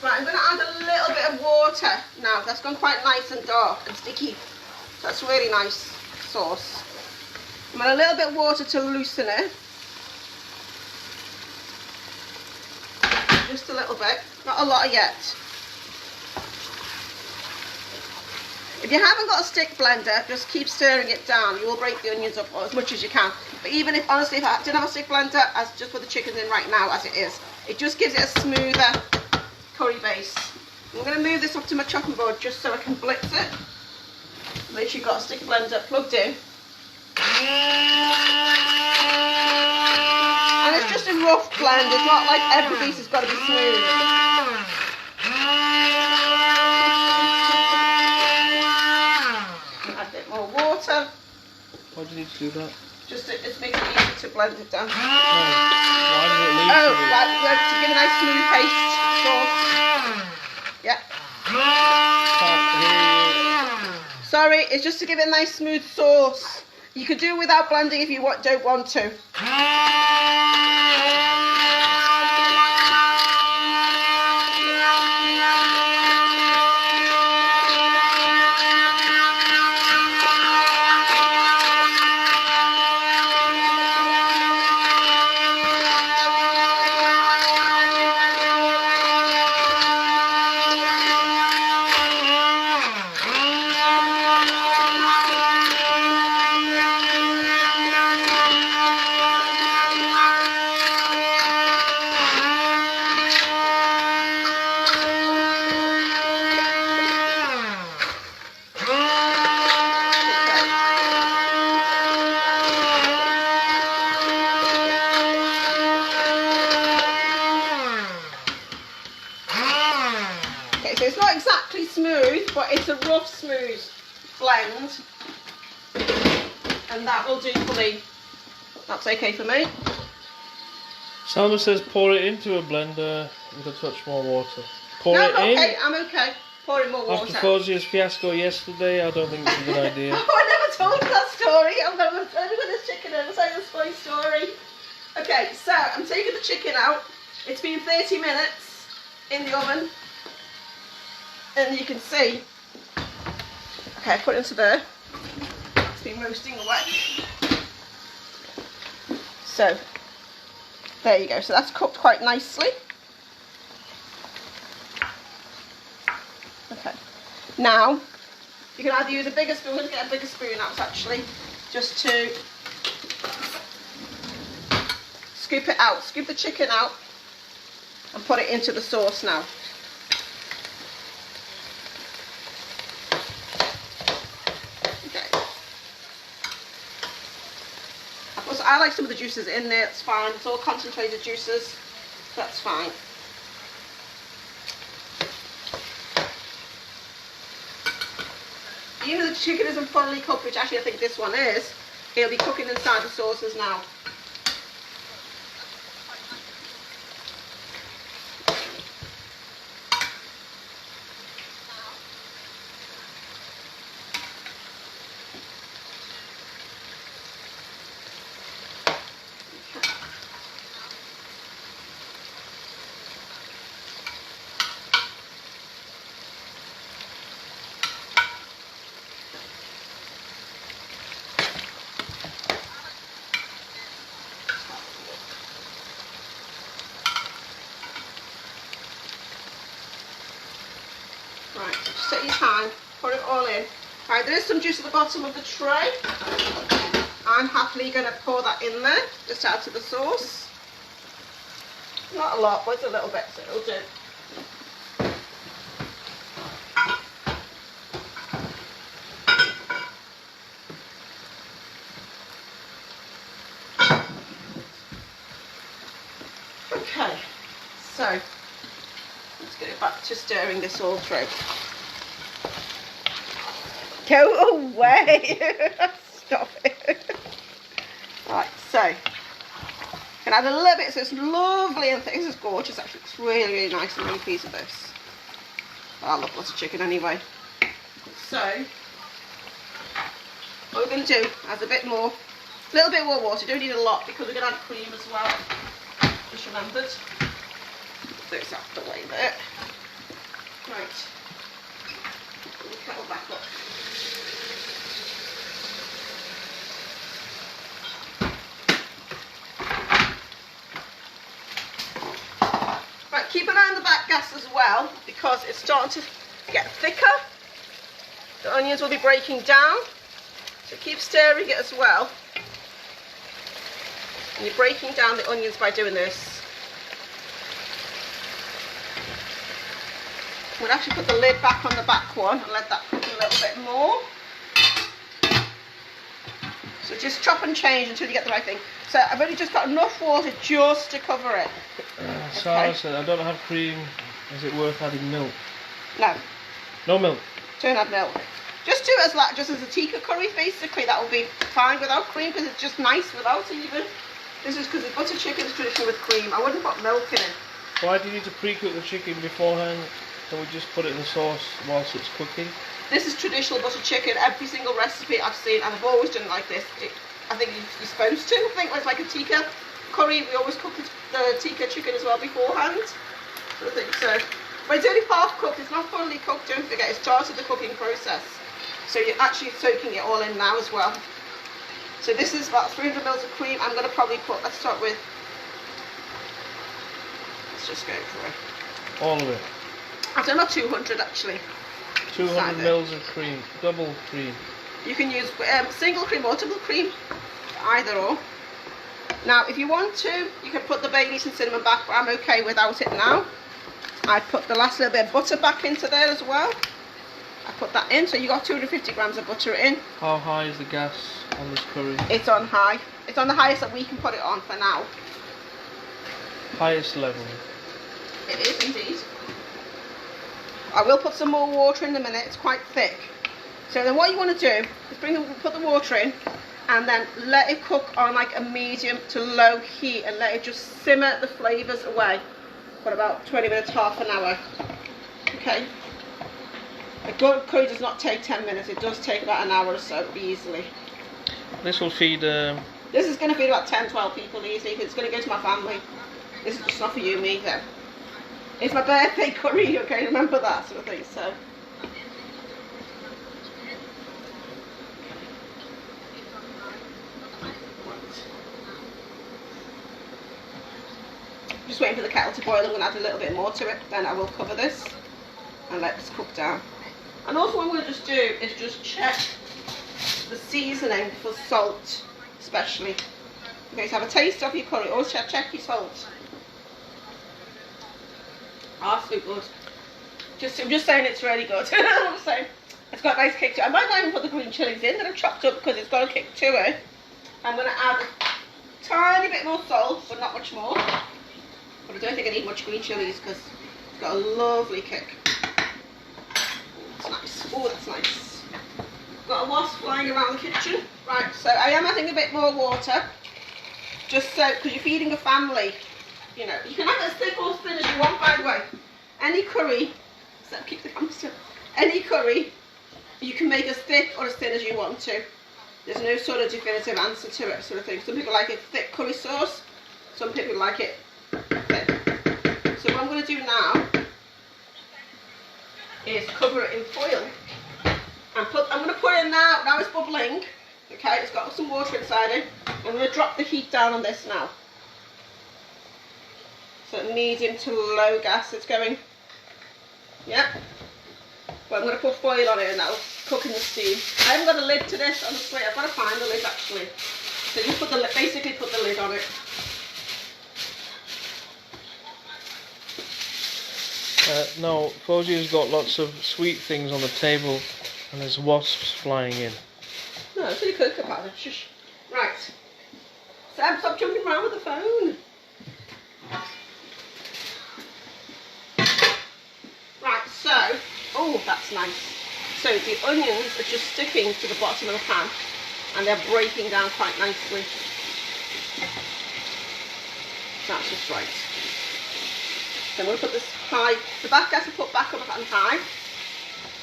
Right, I'm going to add a little bit of water now. That's gone quite nice and dark and sticky. That's really nice sauce. I'm add a little bit of water to loosen it. Just a little bit, not a lot yet. If you haven't got a stick blender, just keep stirring it down. You will break the onions up as much as you can. But even if, honestly, if I didn't have a stick blender, as just put the chicken in right now as it is, it just gives it a smoother curry base. I'm going to move this up to my chopping board just so I can blitz it. Make sure you've got a stick blender plugged in. And it's just a rough blend, it's not like every piece has got to be smooth. Add a bit more water. Why do you need to do that? Just to, it's making it easy to blend it down. No. Why does it leave? Oh, right, to give a nice smooth paste sauce. Yeah. Sorry, it's just to give it a nice smooth sauce. You could do without blending if you don't want to. So it's not exactly smooth, but it's a rough smooth blend, and that will do for me. That's okay for me. Salma says pour it into a blender with a touch more water. Pour No, it in. okay, I'm okay. Pouring more water. After Fozia's fiasco yesterday, I don't think it's a good idea. Oh, I never told you that story. I'm never telling you this chicken. I'm telling you this funny story. Okay, so I'm taking the chicken out. It's been 30 minutes in the oven. And you can see, okay, I put it into there. It's been roasting away. So, there you go. So that's cooked quite nicely. Okay. Now, you can either use a bigger spoon, we're going to get a bigger spoon out actually, just to scoop it out. Scoop the chicken out and put it into the sauce now. I like some of the juices in there, it's fine. It's all concentrated juices, that's fine. Even if the chicken isn't fully cooked, which actually I think this one is, it'll be cooking inside the sauces now. Right, just take your time, put it all in. Right, there is some juice at the bottom of the tray. I'm happily going to pour that in there, just out of the sauce. Not a lot, but it's a little bit, so it'll do. Okay, so let's get back to stirring this all through. Go away! Stop it. Right, so I'm going to add a little bit so it's lovely and thick. This is gorgeous actually. It's really, really nice. I'm really pleased with this. I love butter chicken anyway. So what we're going to do is a little bit more water. Don't need a lot because we're going to add cream as well. Just remembered. Put this out the way there. Right. Put the kettle back up. Right, keep an eye on the back gas as well because it's starting to get thicker. The onions will be breaking down. So keep stirring it as well. And you're breaking down the onions by doing this. We'll actually put the lid back on the back one and let that cook a little bit more. So just chop and change until you get the right thing. So I've only just got enough water just to cover it. Sarah said, I don't have cream. Is it worth adding milk? No. No milk? Don't add milk. Just do it as like just as a tikka curry, basically. That will be fine without cream because it's just nice without even. This is because the butter chicken is traditional with cream. I wouldn't put milk in it. Why do you need to pre-cook the chicken beforehand? Can we just put it in the sauce whilst it's cooking? This is traditional butter chicken. Every single recipe I've seen, and I've always done it like this. I think you're supposed to. I think when it's like a tikka curry, we always cook the tikka chicken as well beforehand. I think so. But it's only half cooked. It's not fully cooked. Don't forget, it started the cooking process. So you're actually soaking it all in now as well. So this is about 300 mils of cream. I'm going to probably put, let's start with, let's just go for it. All of it? I've done about 200 actually. 200 mils of cream, double cream. You can use single cream or double cream, either or. Now if you want to, you can put the bay leaves and cinnamon back, but I'm okay without it now. I put the last little bit of butter back into there as well. I put that in, so you got 250 grams of butter in. How high is the gas on this curry? It's on high. It's on the highest that we can put it on for now. Highest level. It is indeed. I will put some more water in a minute. It's quite thick. So then what you want to do is put the water in and then let it cook on like a medium to low heat and let it just simmer the flavours away for about 20 minutes, half an hour. Okay. A good curry does not take 10 minutes. It does take about an hour or so easily. This will feed... This is going to feed about 10-12 people easily. It's going to go to my family. This is just not for you, me though. It's my birthday curry, okay? Remember that sort of thing, so. Just waiting for the kettle to boil. I'm going to add a little bit more to it. Then I will cover this and let this cook down. And also what I'm going to just do is just check the seasoning for salt, especially. Okay, so have a taste of your curry. Always check your salt. Absolutely good. I'm just saying it's really good. I'm saying it's got a nice kick to it. I might not even put the green chilies in that I've chopped up because it's got a kick to it. I'm going to add a tiny bit more salt, but not much more. But I don't think I need much green chilies because it's got a lovely kick. That's nice. Oh, that's nice. Got a wasp flying around the kitchen. Right, so I am adding a bit more water. Just so, because you're feeding a family. You know, you can have it as thick or thin as you want, by the way. Any curry, so keep the camera still. Any curry, you can make as thick or as thin as you want to. There's no sort of definitive answer to it, sort of thing. Some people like it thick curry sauce, some people like it thin. So what I'm going to do now is cover it in foil. And I'm going to put it now it's bubbling. Okay, it's got some water inside it. I'm going to drop the heat down on this now. So medium to low gas it's going. Yeah. But I'm going to put foil on it and that'll cook in the steam. I haven't got a lid to this, honestly. I've got to find the lid actually. So you put basically put the lid on it. No, Fauzia's got lots of sweet things on the table and there's wasps flying in. No, it's really cocoa powder. Shush. Right. Sam, stop jumping around with the phone. Right, so, oh, that's nice. So the onions are just sticking to the bottom of the pan and they're breaking down quite nicely. That's just right. So I'm going to put this high, the back gas I put back up on high,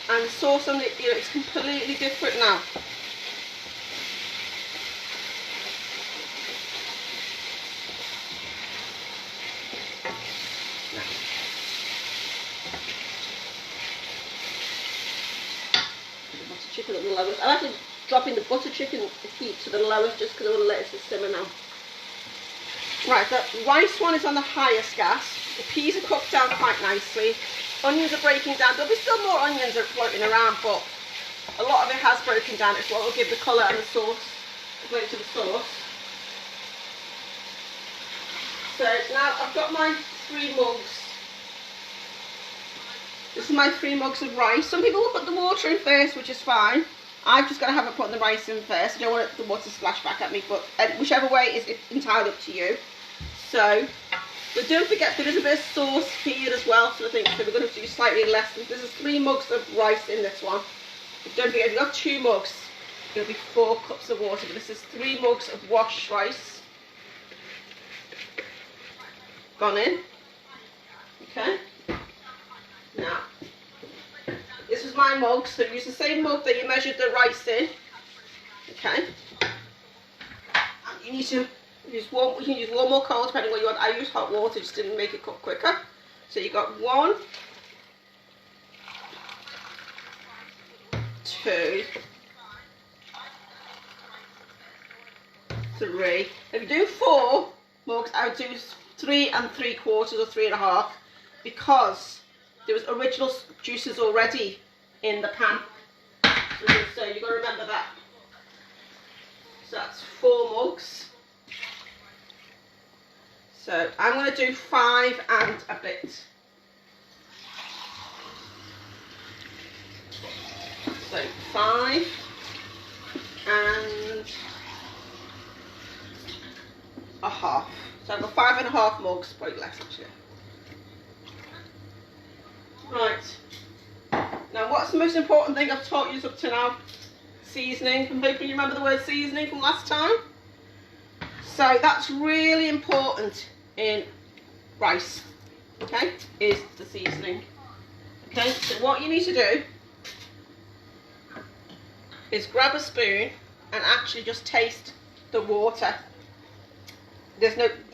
and the sauce on it, you know, it's completely different now. Chicken at the lowest. I'm actually dropping the butter chicken heat to the lowest just because I want to let it simmer now. Right, the rice one is on the highest gas. The peas are cooked down quite nicely. Onions are breaking down. There'll be still more onions that are floating around, but a lot of it has broken down. It's what will give the colour and the sauce, the flavour to the sauce. So now I've got my 3 mugs. This is my 3 mugs of rice. Some people will put the water in first, which is fine. I've just got to have it put the rice in first. I don't want the water to splash back at me, but whichever way is entirely up to you. So, but don't forget there is a bit of sauce here as well, so I think so we're going to do slightly less. This is 3 mugs of rice in this one. Don't forget, if you've got 2 mugs, it'll be 4 cups of water. But this is 3 mugs of washed rice. Gone in. Okay. Now, this is my mug, so use the same mug that you measured the rice in. Okay. And you need to use one. You can use warm or cold, depending on what you want. I use hot water, just didn't make it cook quicker. So you got 1, 2, 3. If you do 4 mugs, I would do 3 3/4 or 3 1/2, because there was original juices already in the pan. So you've got to remember that. So that's 4 mugs. So I'm going to do 5 and a bit. So 5 and a half. So I've got 5 1/2 mugs, probably less actually. Right. Now what's the most important thing I've taught you up to now? Seasoning. I'm hoping you remember the word seasoning from last time. So that's really important in rice, okay, is the seasoning. Okay, so what you need to do is grab a spoon and actually just taste the water.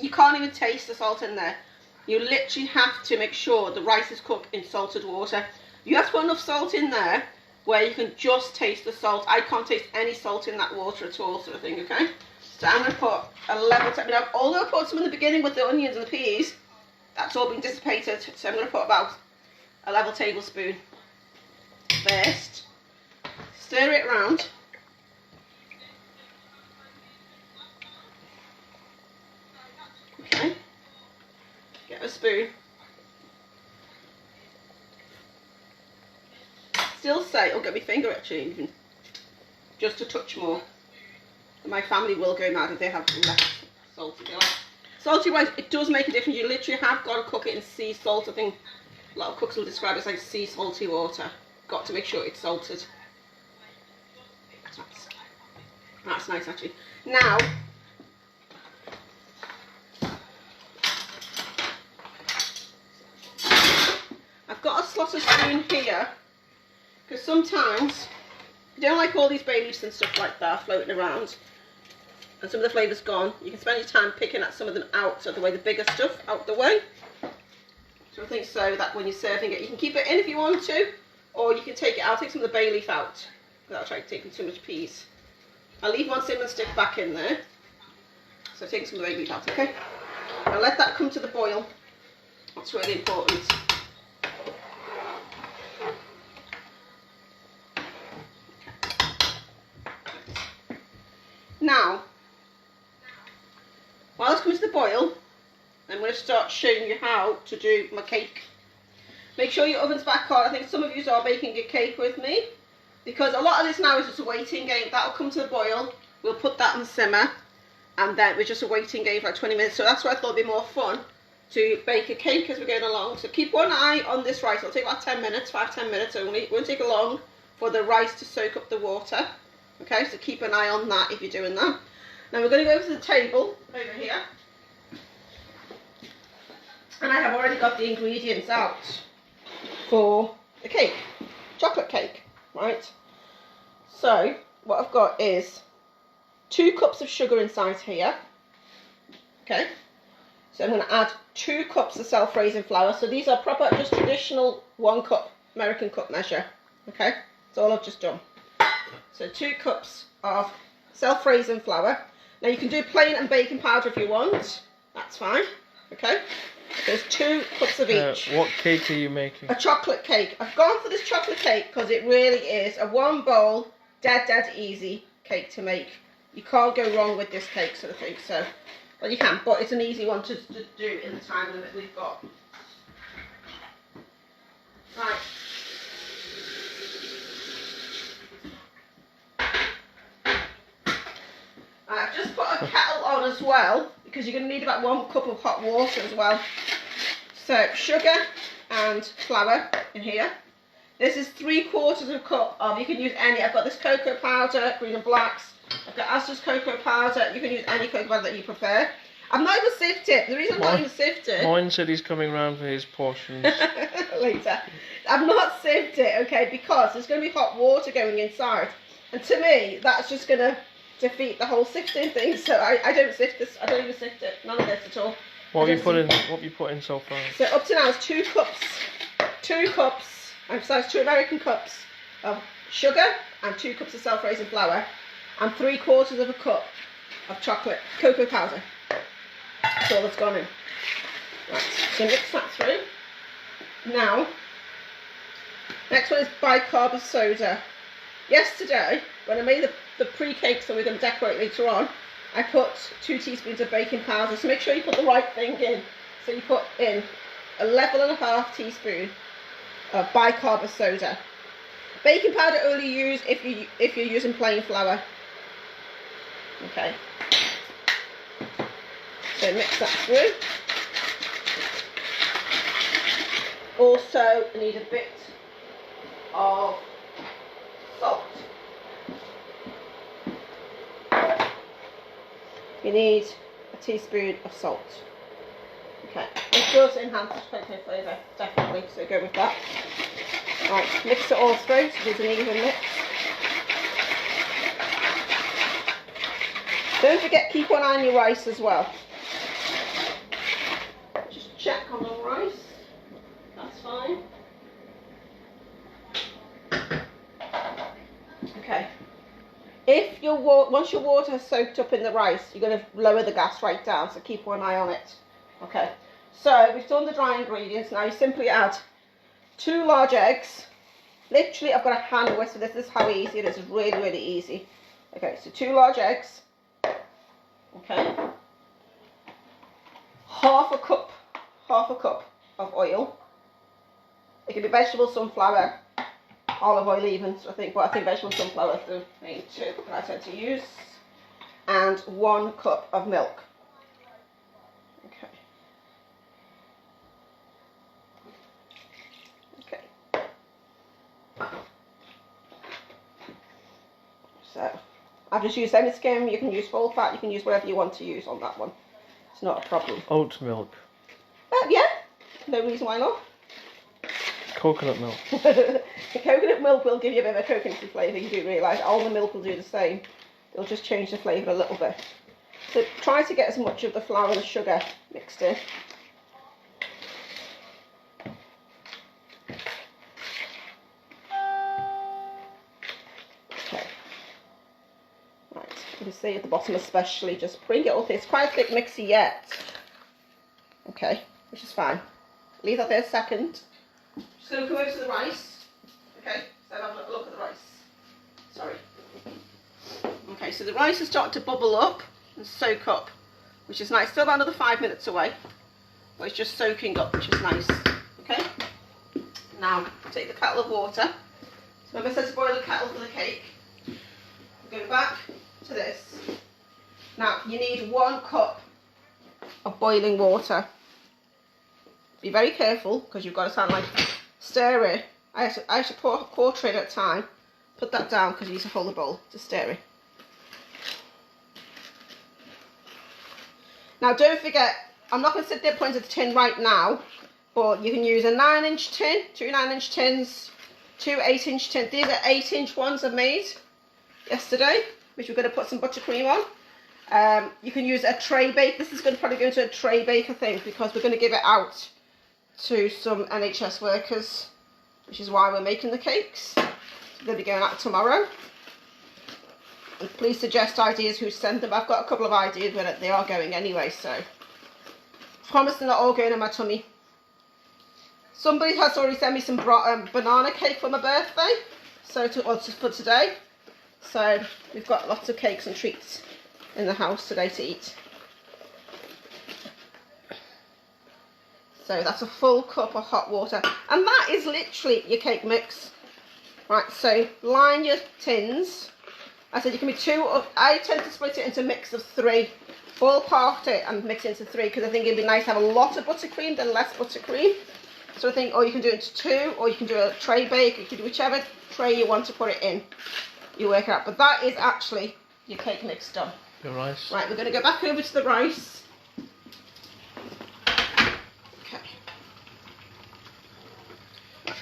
You can't even taste the salt in there. You literally have to make sure the rice is cooked in salted water. You have to put enough salt in there where you can just taste the salt. I can't taste any salt in that water at all, sort of thing, okay? So I'm going to put a level, now, although I put some in the beginning with the onions and the peas, that's all been dissipated. So I'm going to put about a level tablespoon first. Stir it around. Okay. Get a spoon. Still say, I'll get my finger actually, even just a touch more. My family will go mad if they have less salty. Salty rice, it does make a difference. You literally have got to cook it in sea salt. I think a lot of cooks will describe it as like sea salty water. Got to make sure it's salted. That's nice actually. Now, I've got a slotted spoon here, because sometimes you don't like all these bay leaves and stuff like that floating around, and some of the flavour's gone. You can spend your time picking at some of them out, so the bigger stuff out the way. So I think so that when you're serving it, you can keep it in if you want to, or you can take it out. Take some of the bay leaf out, without trying to take too much peas. I'll leave one cinnamon stick back in there. So take some of the bay leaf out, okay? Now let that come to the boil. That's really important. Now, while it's coming to the boil, I'm going to start showing you how to do my cake. Make sure your oven's back on. I think some of you are baking a cake with me, because a lot of this now is just a waiting game. That'll come to the boil, we'll put that on simmer, and then we're just a waiting game for like 20 minutes. So that's why I thought it'd be more fun to bake a cake as we're going along. So keep one eye on this rice. It'll take about 10 minutes, 5-10 minutes only. It won't take long for the rice to soak up the water. Okay, so keep an eye on that if you're doing that. Now we're going to go over to the table over here. And I have already got the ingredients out for the cake, chocolate cake, right? So what I've got is 2 cups of sugar inside here. Okay, so I'm going to add 2 cups of self-raising flour. So these are proper, just traditional 1 cup American cup measure. Okay, that's all I've just done. So 2 cups of self-raising flour. Now you can do plain and baking powder if you want. That's fine. Okay. There's 2 cups of each. What cake are you making? A chocolate cake. I've gone for this chocolate cake because it really is a 1 bowl, dead easy cake to make. You can't go wrong with this cake, sort of thing. So, well, you can, but it's an easy one to do in the time limit we've got. Right. I've just put a kettle on as well, because you're going to need about 1 cup of hot water as well. So sugar and flour in here. This is 3/4 cup of, you can use any, I've got this cocoa powder, green and blacks. I've got Asda's cocoa powder. You can use any cocoa powder that you prefer. I've not even sifted it. The reason I'm not even sifted... Mine said he's coming round for his portions. Later. I've not sieved it, okay, because there's going to be hot water going inside. And to me, that's just going to defeat the whole sifting thing. So I don't sift this. I don't even sift it. None of this at all. What have you put in so far? So up to now is 2 cups. 2 cups. I'm sorry, 2 American cups of sugar and 2 cups of self-raising flour. And 3/4 cup of chocolate cocoa powder. That's all that's gone in. Right, so mix that through. Now, next one is bicarb soda. Yesterday, when I made the pre-cakes that we're going to decorate later on, I put 2 teaspoons of baking powder. So make sure you put the right thing in. So you put in a 1.5 teaspoon of bicarb soda. Baking powder only use if you're using plain flour. Okay. So mix that through. Also, I need a bit of salt. You need a teaspoon of salt. Okay, it does enhance the cocoa flavour, definitely, so go with that. Right, mix it all through so there's an even mix. Don't forget, keep one eye on your rice as well. Just check on the rice. That's fine. Okay. If once your water has soaked up in the rice, you're going to lower the gas right down, so keep one eye on it. Okay. So we've done the dry ingredients. Now you simply add 2 large eggs. Literally, I've got a hand whisk for this. This is how easy it is. It's really, really easy. Okay, so 2 large eggs. Okay. Half a cup of oil. It can be vegetable sunflower, olive oil even, so I think vegetable sunflower is the main 2 that I tend to use. And 1 cup of milk. Okay. Okay. So I've just used semi-skim. You can use full fat. You can use whatever you want to use on that one. It's not a problem. Oat milk. Yeah. No reason why not. Coconut milk. The coconut milk will give you a bit of a coconutty flavour, you do realise. Almond milk will do the same. It'll just change the flavour a little bit. So try to get as much of the flour and the sugar mixed in. Okay. Right, you can see at the bottom especially, just bring it up. It's quite a thick mixer yet. Okay, which is fine. Leave that there a second. Just going to come over to the rice. Okay, so have a look at the rice. Sorry. Okay, so the rice is starting to bubble up and soak up, which is nice. Still about another 5 minutes away, but it's just soaking up, which is nice. Okay. Now take the kettle of water. So remember I said to boil the kettle for the cake. Go back to this. Now you need 1 cup of boiling water. Be very careful because you've got to sound like stir it. I have to pour a quarter at a time. Put that down because you need to hold the bowl to stir it. Now don't forget, I'm not going to sit there putting the tin right now, but you can use a 9-inch tin, 2 9-inch tins, 2 8-inch tins. These are 8-inch ones I've made yesterday, which we're going to put some buttercream on. You can use a tray bake. This is going to probably go into a tray bake, I think, because we're going to give it out to some NHS workers, which is why we're making the cakes. It's going to be going out tomorrow. And please suggest ideas who send them. I've got a couple of ideas, but they are going anyway, so I promise they're not all going in my tummy. Somebody has already sent me some banana cake for my birthday, so for today. So we've got lots of cakes and treats in the house today to eat. So that's a full cup of hot water, and that is literally your cake mix. Right, so line your tins. I said you can be 2, I tend to split it into a mix of 3. Ballpark it and mix it into 3 because I think it'd be nice to have a lot of buttercream than less buttercream. So I think, or you can do it into 2, or you can do a tray bake. You can do whichever tray you want to put it in. You work it out. But that is actually your cake mix done. Your rice. Right, we're going to go back over to the rice.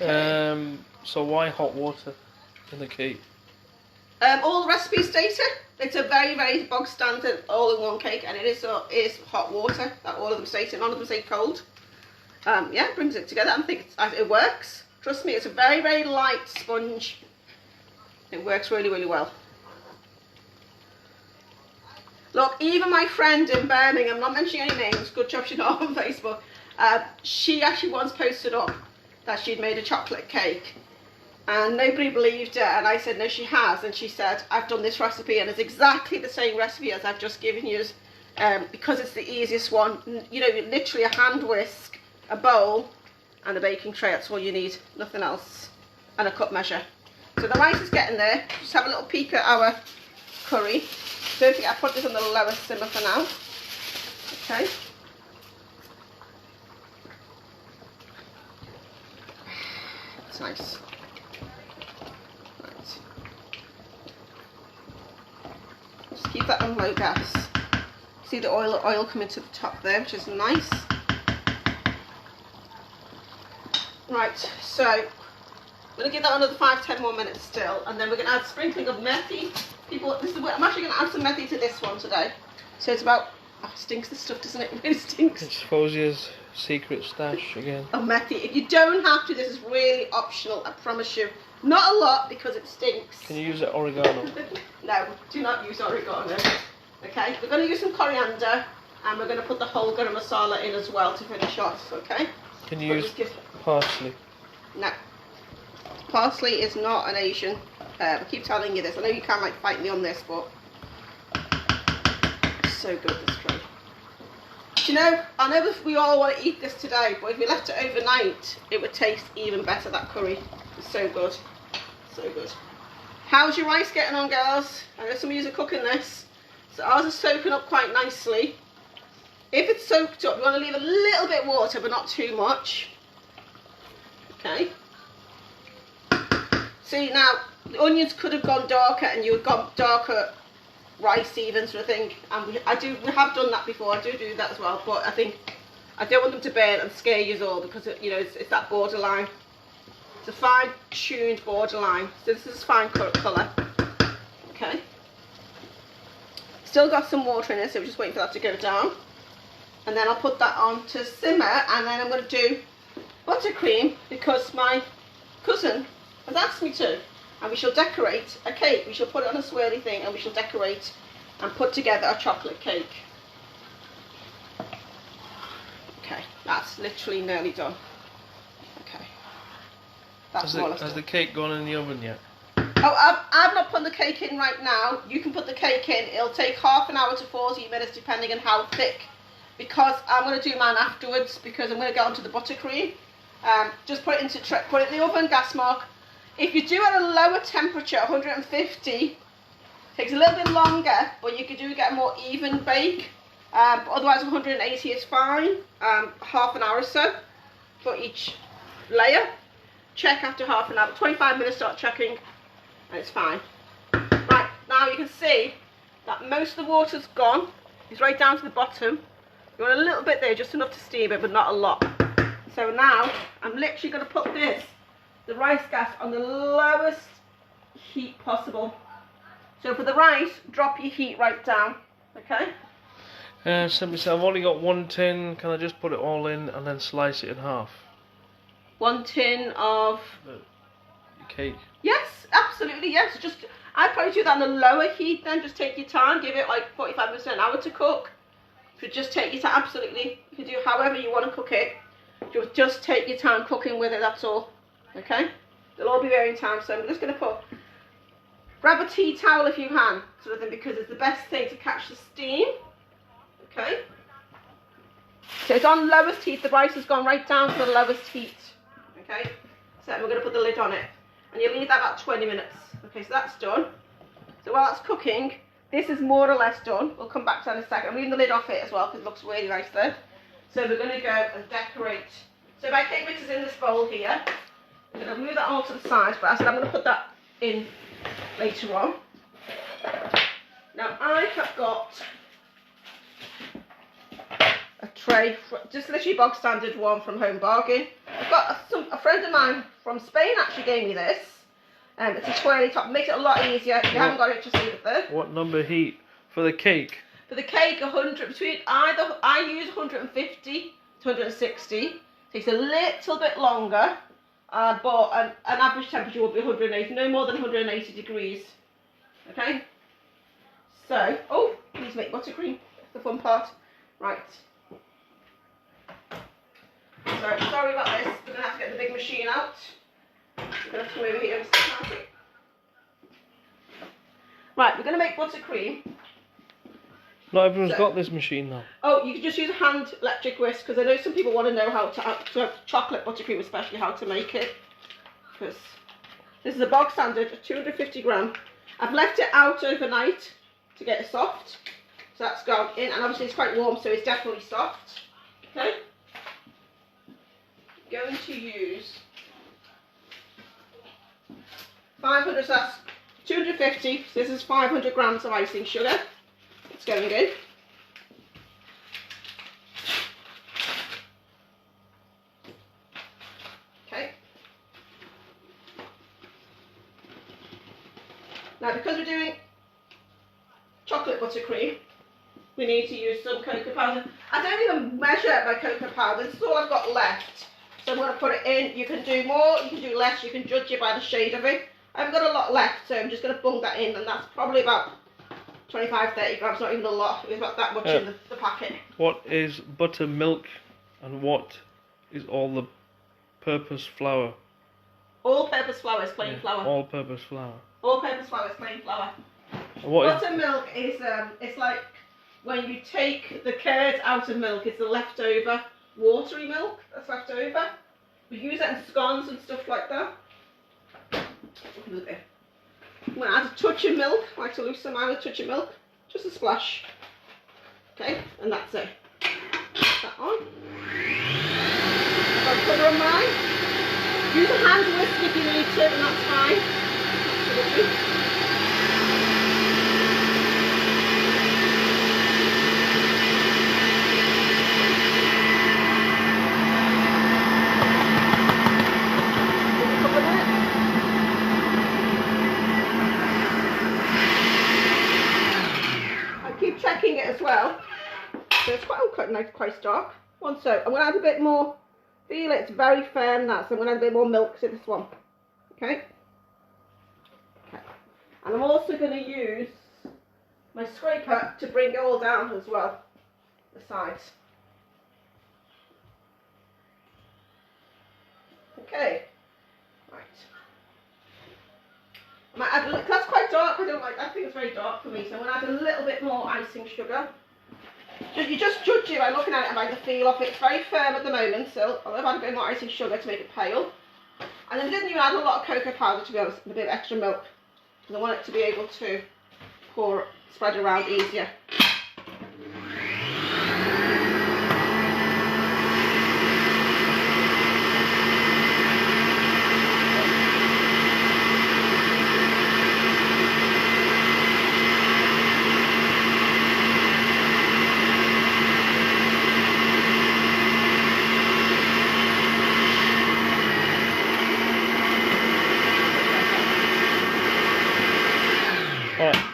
Okay. So why hot water in the cake? All the recipes stated. It's a very, very bog standard all-in-one cake, and it is hot water that all of them state. None of them say cold. Yeah, it brings it together. I think it works. Trust me, it's a very, very light sponge. It works really, really well. Look, even my friend in Birmingham, I'm not mentioning any names, good job she's not on Facebook, she actually once posted up that she'd made a chocolate cake. And nobody believed her, and I said, no, she has. And she said, I've done this recipe, and it's exactly the same recipe as I've just given you, because it's the easiest one. You know, literally a hand whisk, a bowl, and a baking tray. That's all you need, nothing else, and a cup measure. So the rice is getting there. Just have a little peek at our curry. Don't forget, I put this on the lowest simmer for now. Okay. It's nice. Just keep that on low gas. See the oil coming to the top there, which is nice. Right, so I'm going to give that another 5-10 more minutes still, and then we're going to add sprinkling of methi. I'm actually going to add some methi to this one today. So it's about, oh, it stinks this stuff, doesn't it? It really stinks. It's Fauzia's secret stash again. Of methi. If you don't have to, this is really optional, I promise you. Not a lot, because it stinks. Can you use oregano? No, do not use oregano. Okay, we're going to use some coriander, and we're going to put the whole garam masala in as well to finish off, okay? Can you use parsley? No. Parsley is not an Asian herb. I keep telling you this. I know you can't fight me on this, but it's so good, this curry. Do you know, I know we all want to eat this today, but if we left it overnight, it would taste even better, that curry. It's so good. So good. How's your rice getting on, girls? I know some of you are cooking this. So ours is soaking up quite nicely. If it's soaked up, you want to leave a little bit of water, but not too much. Okay. See, now, the onions could have gone darker, and you would have got darker rice even, sort of thing. And we have done that before. I do that as well, but I think I don't want them to burn and scare you all, because you know it's that borderline. It's a fine-tuned borderline. So this is fine colour. Okay. Still got some water in it, so we're just waiting for that to go down. And then I'll put that on to simmer, and then I'm going to do buttercream, because my cousin has asked me to. And we shall decorate a cake. We shall put it on a swirly thing, and we shall decorate and put together a chocolate cake. Okay, that's literally nearly done. Okay. That's Has the cake gone in the oven yet? Oh, I've not put the cake in right now. You can put the cake in. It'll take half an hour to 40 minutes, depending on how thick. Because I'm going to do mine afterwards, because I'm going to get onto the buttercream. Just put it in the oven, gas mark. If you do at a lower temperature, 150, takes a little bit longer, but you could get a more even bake. But otherwise 180 is fine. Half an hour or so for each layer. Check after half an hour, 25 minutes, start checking, and it's fine. Right, now you can see that most of the water's gone. It's right down to the bottom. You want a little bit there, just enough to steam it, but not a lot. So now I'm literally going to put the rice gas on the lowest heat possible. So for the rice, drop your heat right down, okay? Simply said, I've only got 1 tin. Can I just put it all in and then slice it in half? 1 tin of cake. Yes, absolutely, yes. I'd probably do that on a lower heat then. Just take your time, give it like 45 minutes to an hour to cook. So just take your time, absolutely. You can do however you want to cook it. Just take your time cooking with it, that's all. Okay? They'll all be varying time, so I'm just going to grab a tea towel if you can, sort of thing, because it's the best thing to catch the steam. Okay? So it's on lowest heat, the rice has gone right down to the lowest heat. Okay? So we're going to put the lid on it. And you leave that about 20 minutes. Okay, so that's done. So while that's cooking, this is more or less done. We'll come back to that in a second. I'm leaving the lid off it as well, because it looks really nice there. So we're going to go and decorate So my cake mix is in this bowl here. I'm going to move that all to the side, but I said I'm going to put that in later on. Now I have got a tray, just literally bog standard one from Home Bargain. I've got a friend of mine from Spain actually gave me this. It's a twirly top, makes it a lot easier. If you haven't got it, just leave it there. What number heat for the cake? For the cake, 100 between either. I use 150 to 160. Takes a little bit longer, but an average temperature will be 180, no more than 180 degrees. Okay. So, oh, please make buttercream. That's the fun part. Right. So, sorry about this. We're gonna have to get the big machine out. We're gonna have to come over here and start it. Right, we're gonna make buttercream. Not everyone's got this machine now. Oh, you can just use a hand electric whisk, because I know some people want to know how to have chocolate buttercream, especially how to make it. Because this is a bog standard, 250 gram. I've left it out overnight to get it soft. So that's gone in, and obviously it's quite warm, so it's definitely soft. Okay. Going to use 500, so that's 250. So this is 500 grams of icing sugar. It's going in. Okay. Now, because we're doing chocolate buttercream, we need to use some cocoa powder. I don't even measure my cocoa powder. This is all I've got left. So I'm going to put it in. You can do more, you can do less. You can judge it by the shade of it. I've got a lot left, so I'm just going to bung that in, and that's probably about 25-30 grams, not even a lot. It's about that much in the packet. What is buttermilk and what is all-purpose flour? All-purpose flour is plain flour. All-purpose flour. All-purpose flour is plain flour. Buttermilk is it's like when you take the curd out of milk, it's the leftover watery milk that's left over. We use that in scones and stuff like that. I'm going to add a touch of milk. I like to loosen mine with a touch of milk. Just a splash. Okay, and that's it. Put that on. I've got butter on mine. Use a hand whisk if you need to, and that's fine. Absolutely. Checking it as well, so it's quite dark. So I'm going to add a bit more. Feel it's very firm now, so I'm going to add a bit more milk to this one. Okay. And I'm also going to use my scraper to bring it all down as well, the sides. Okay. Right. I might add a little, that's quite dark. I think it's very dark for me, so I'm going to add a little bit more icing sugar. You just judge it by looking at it and by the feel of it. It's very firm at the moment, so I'll add a bit more icing sugar to make it pale. And I didn't even add a lot of cocoa powder, to be honest, and a bit of extra milk, because I want it to be able to spread around easier.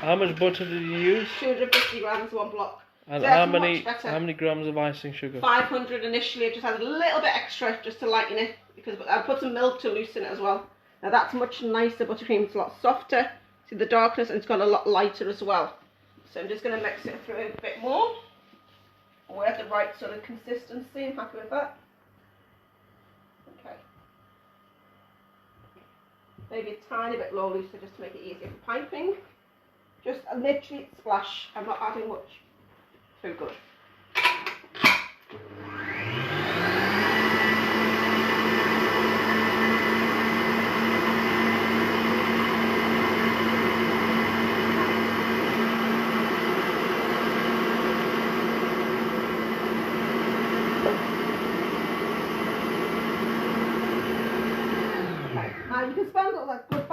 How much butter did you use? 250 grams, one block. And so how many grams of icing sugar? 500 initially. I just added a little bit extra just to lighten it, because I put some milk to loosen it as well. Now that's much nicer buttercream. It's a lot softer. See the darkness, and it's got a lot lighter as well. So I'm just going to mix it through a bit more. We're at the right sort of consistency. I'm happy with that. Okay. Maybe a tiny bit more looser just to make it easier for piping. Just a literally splash. I'm not adding much. So good.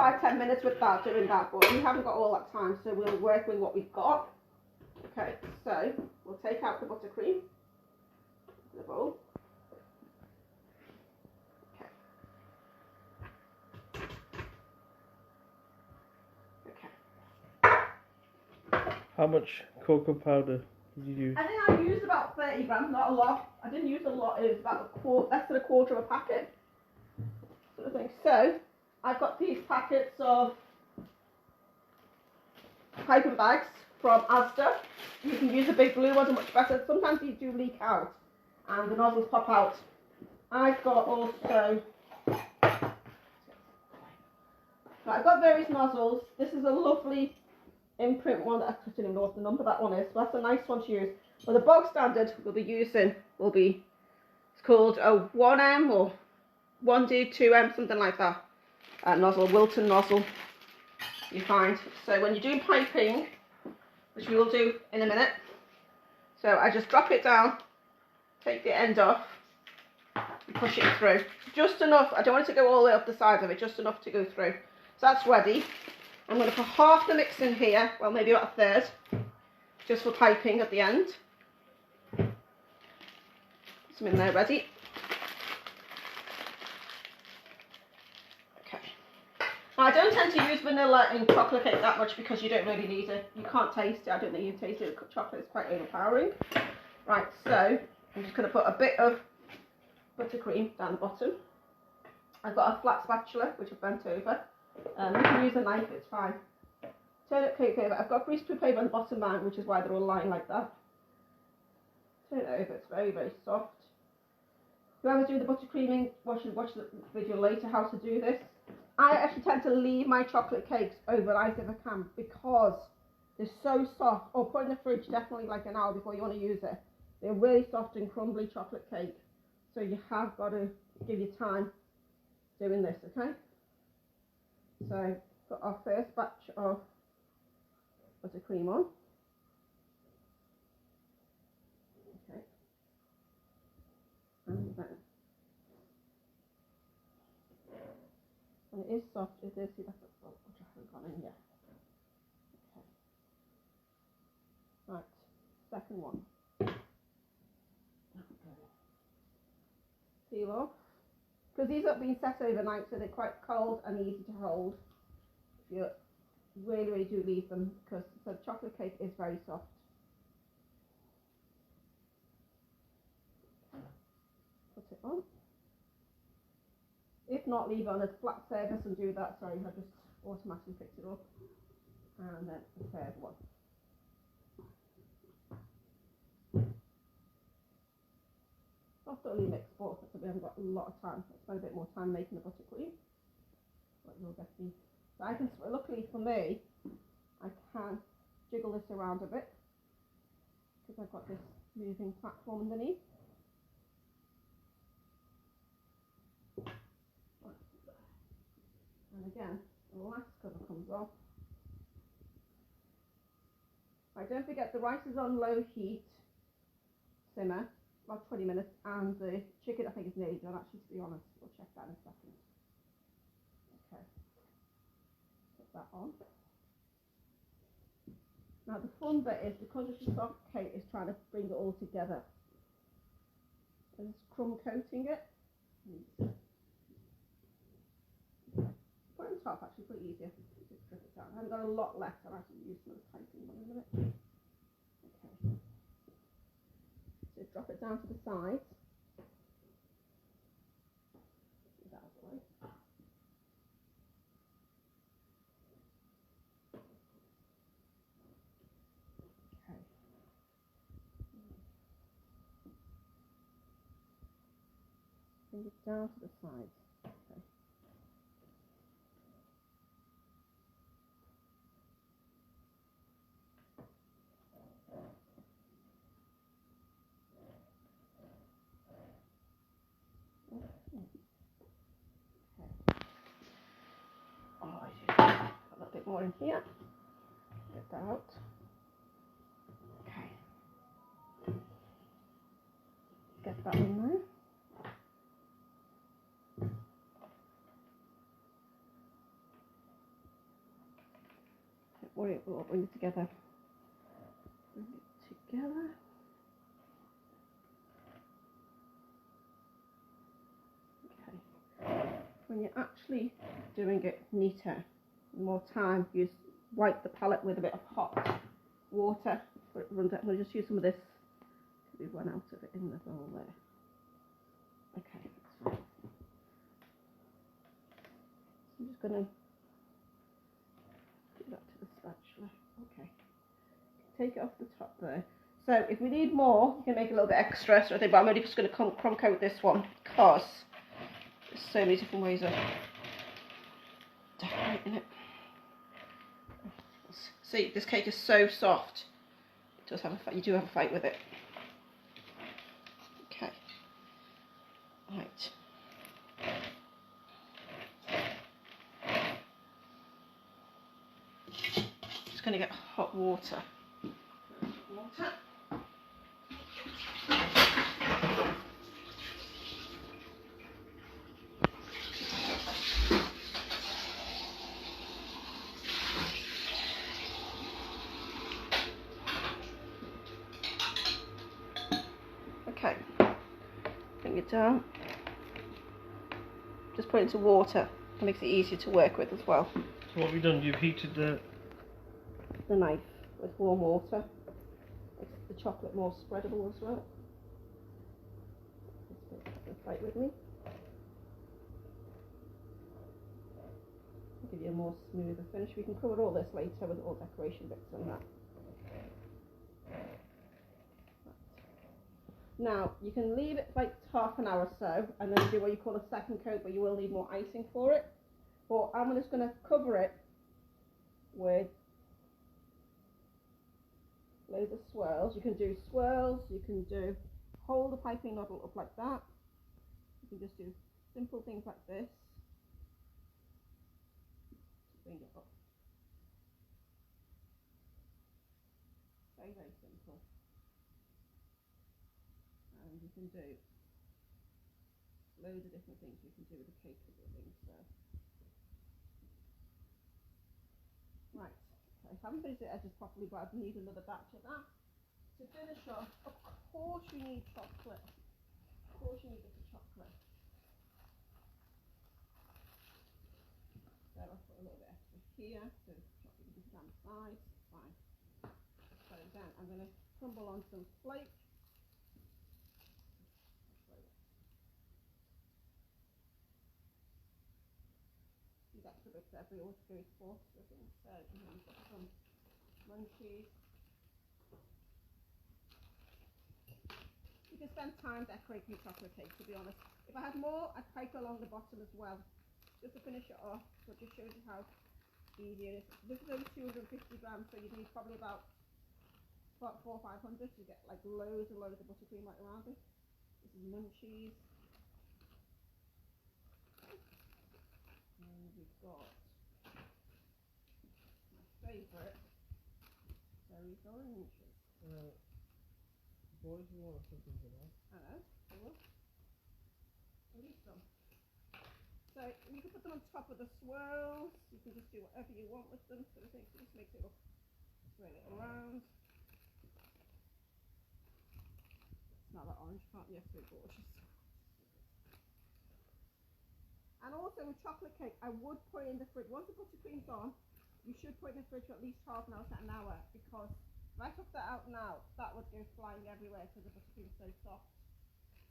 5-10 minutes with that, doing that, but we haven't got all that time, so we'll work with what we've got. Okay, so we'll take out the buttercream, the bowl. How much cocoa powder did you use? I think I used about 30 grams, not a lot. I didn't use a lot, it was about less than a quarter of a packet, sort of thing. So, I've got these packets of piping bags from Asda. You can use the big blue ones, are much better. Sometimes these do leak out and the nozzles pop out. I've got also, I've got various nozzles. This is a lovely imprint one that I don't even know what the number that one is, but that's a nice one to use. Well, the bog standard we'll be using will be, it's called a 1M or 1D, 2M, something like that. Nozzle, Wilton nozzle, you find. So when you're doing piping, which we will do in a minute, so I just drop it down, take the end off, and push it through. Just enough, I don't want it to go all the way up the side of it, just enough to go through. So that's ready. I'm going to put half the mix in here, well maybe about a third, just for piping at the end. Put some in there ready. Okay. Now I don't tend to use vanilla in chocolate cake that much because you don't really need it. You can't taste it, I don't think you can taste it, the chocolate is quite overpowering. Right, so I'm just going to put a bit of buttercream down the bottom. I've got a flat spatula which I've bent over. You can use a knife, it's fine. Turn it cake over. I've got greaseproof paper on the bottom man, which is why they're all lying like that. Turn it over, it's very, very soft. Whoever's doing the buttercreaming, watch the video later how to do this. I actually tend to leave my chocolate cakes overnight if I can because they're so soft. Or put in the fridge definitely like an hour before you want to use it. They're really soft and crumbly chocolate cake. So you have got to give your time doing this, okay? So put our first batch of buttercream on. Okay. And then when it is soft, it is, see that's what I haven't gone in yet. Okay. Right, second one. Peel off. Because these have been set overnight, so they're quite cold and easy to hold. If you really, really do leave them, because the chocolate cake is very soft. Put it on. If not, leave it on a flat surface and do that. Sorry, I just automatically picked it up. And then the third one. Not totally mixed, but we haven't got a lot of time. I'll spend a bit more time making the buttercream. But you'll get the. So I can, luckily for me, I can jiggle this around a bit because I've got this moving platform underneath. And again, the last cover comes off. Right, don't forget the rice is on low heat, simmer, about 20 minutes, and the chicken I think is nearly done actually, to be honest. We'll check that in a second. Okay, put that on. Now the fun bit is, because it's a soft cake, is trying to bring it all together. And just crumb coating it. Put it on top actually, pretty easier. Just strip it down. I haven't got a lot left, I'll actually use some of the piping one in a minute. Okay. So drop it down to the sides. That out of the way. Okay. Bring it down to the sides. Okay. Oh, yeah. Got a little bit more in here. Get that out. Okay. Get that in there. bring it together. Bring it together. Okay. When you're actually doing it neater, more time, you wipe the palette with a bit of hot water. But it runs out. I'm going to just use some of this. We've run out of it in the bowl there. Okay, that's fine. So I'm just going to do that to the spatula. Okay. Take it off the top there. So if we need more, you can make a little bit extra. So I think, but I'm only just going to crumb coat this one because there's so many different ways of decorating it. See, this cake is so soft. It does have a fight. You do have a fight with it. Okay. Right. Just going to get hot water. Okay, bring it down. Just put it into water. It makes it easier to work with as well. So what have you done? You've heated the knife with warm water. Makes the chocolate more spreadable as well. Just fight with me. I'll give you a more smoother finish. We can cover all this later with all decoration bits and that. Now, you can leave it like half an hour or so and then do what you call a second coat, but you will need more icing for it. But I'm just going to cover it with loads of swirls. You can do swirls, you can do hold the piping nozzle up like that. You can just do simple things like this. Bring it up. Very, very simple. And you can do loads of different things you can do with the cake with the things. So. Right, okay, I haven't finished the edges properly, but I need another batch of that. To finish off, of course you need chocolate. Of course you need a bit of chocolate. So I'll put a little bit extra here, so chocolate can down the sides, fine. Put it down. I'm going to crumble on some flake. These extra bits there for your food for things. So you've got some munchies. You can spend time decorating your chocolate cake, to be honest. If I had more, I'd pipe along the bottom as well, just to finish it off. So it just shows you how easy it is. This is only 250 grams, so you need probably about 400 or 500 to get like loads and loads of buttercream right around it. This is munchies. And we've got my favourite, berry oranges. boys will want something for that. I know, they will. At least some. So you can put them on top of the swirls. You can just do whatever you want with them. So I think it just makes it look, swirl it around. Smell that orange, can't you? So gorgeous. And also with chocolate cake, I would put it in the fridge. Once the buttercream's on, you should put it in the fridge for at least half an hour to an hour, because if I took that out now, that would go flying everywhere because the buttercream's so soft.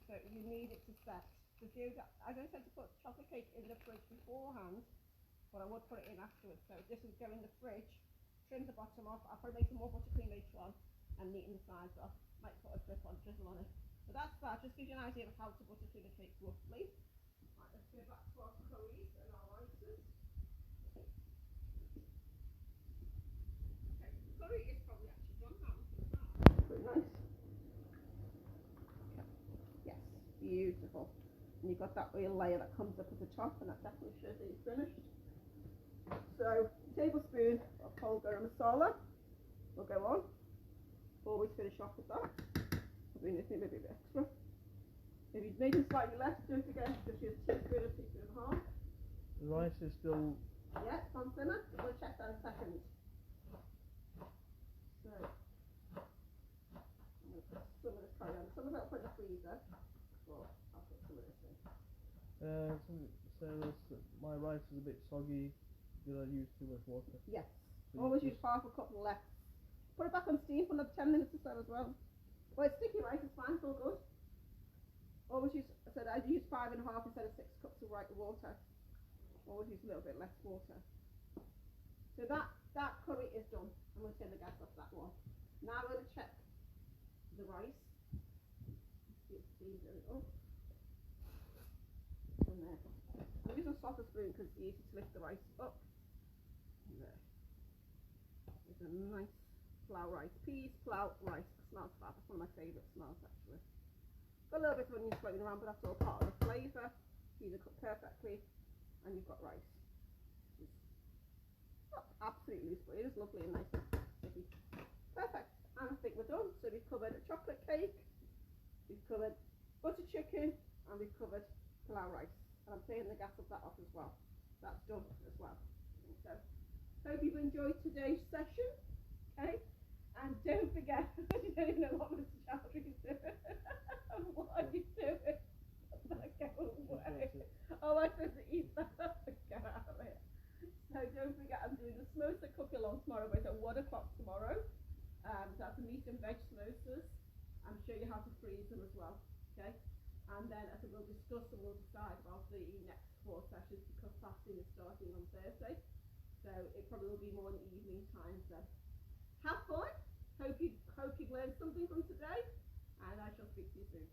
So you need it to set. I don't tend to put chocolate cake in the fridge beforehand, but I would put it in afterwards. So this would go in the fridge, trim the bottom off. I'll probably make some more buttercream later on and neaten the sides off. Might put a drizzle on it. But that's that. Just gives you an idea of how to buttercream a cake roughly. Right, let's go back to our curries and our ices. Okay, curry is probably actually done now. Pretty nice. Okay. Yes, beautiful. And you've got that real layer that comes up at the top, and that definitely shows that it's finished. So, a tablespoon of whole garam masala will go on. Always finish off with that. I mean, this maybe a bit extra. If you've made it slightly less, don't forget to just use a teaspoon or teaspoon and a half. The rice is still... Yeah, it's on simmer. We'll check that in a second. some of this coriander. Some of it I'll put in the freezer. Well, I'll put some of this in. Sarah, my rice is a bit soggy. Did I use too much water? Yes. So Always use half a cup less. Put it back on steam for another 10 minutes or so as well. Well, it's sticky rice, it's fine, it's all good. Always use, I said I'd use 5.5 instead of 6 cups of water. Always use a little bit less water. So that curry is done. I'm going to turn the gas off that one. Now I'm going to check the rice. See if it's steamed up. From there. I'm using a softer spoon because it's easy to lift the rice up. And there. It's a nice pilau rice. Peas, pilau rice. It smells fab. That's one of my favourite smells actually. Got a little bit of onions floating around, but that's all part of the flavour. Peas are cooked perfectly, and you've got rice. It's not absolutely loose, but it is lovely and nice and sticky. Perfect. And I think we're done. So we've covered a chocolate cake, we've covered butter chicken, and we've covered pilau rice. And I'm taking the gas of that off as well. That's done as well. So, hope you've enjoyed today's session. Okay? And don't forget, you don't even know what Mr. Chowdhury's doing. What are you doing? Go away. Oh, I said to eat that. Get out of it. So don't forget, I'm doing the samosa cook along tomorrow, but it's at 1 o'clock tomorrow. So that's the meat and veg samosas. I'm sure you how to freeze them as well. Okay? And then I think we'll discuss and we'll decide about the next 4 sessions because fasting is starting on Thursday. So it probably will be more in the evening times then. Have fun. Hope you've learned something from today. And I shall speak to you soon.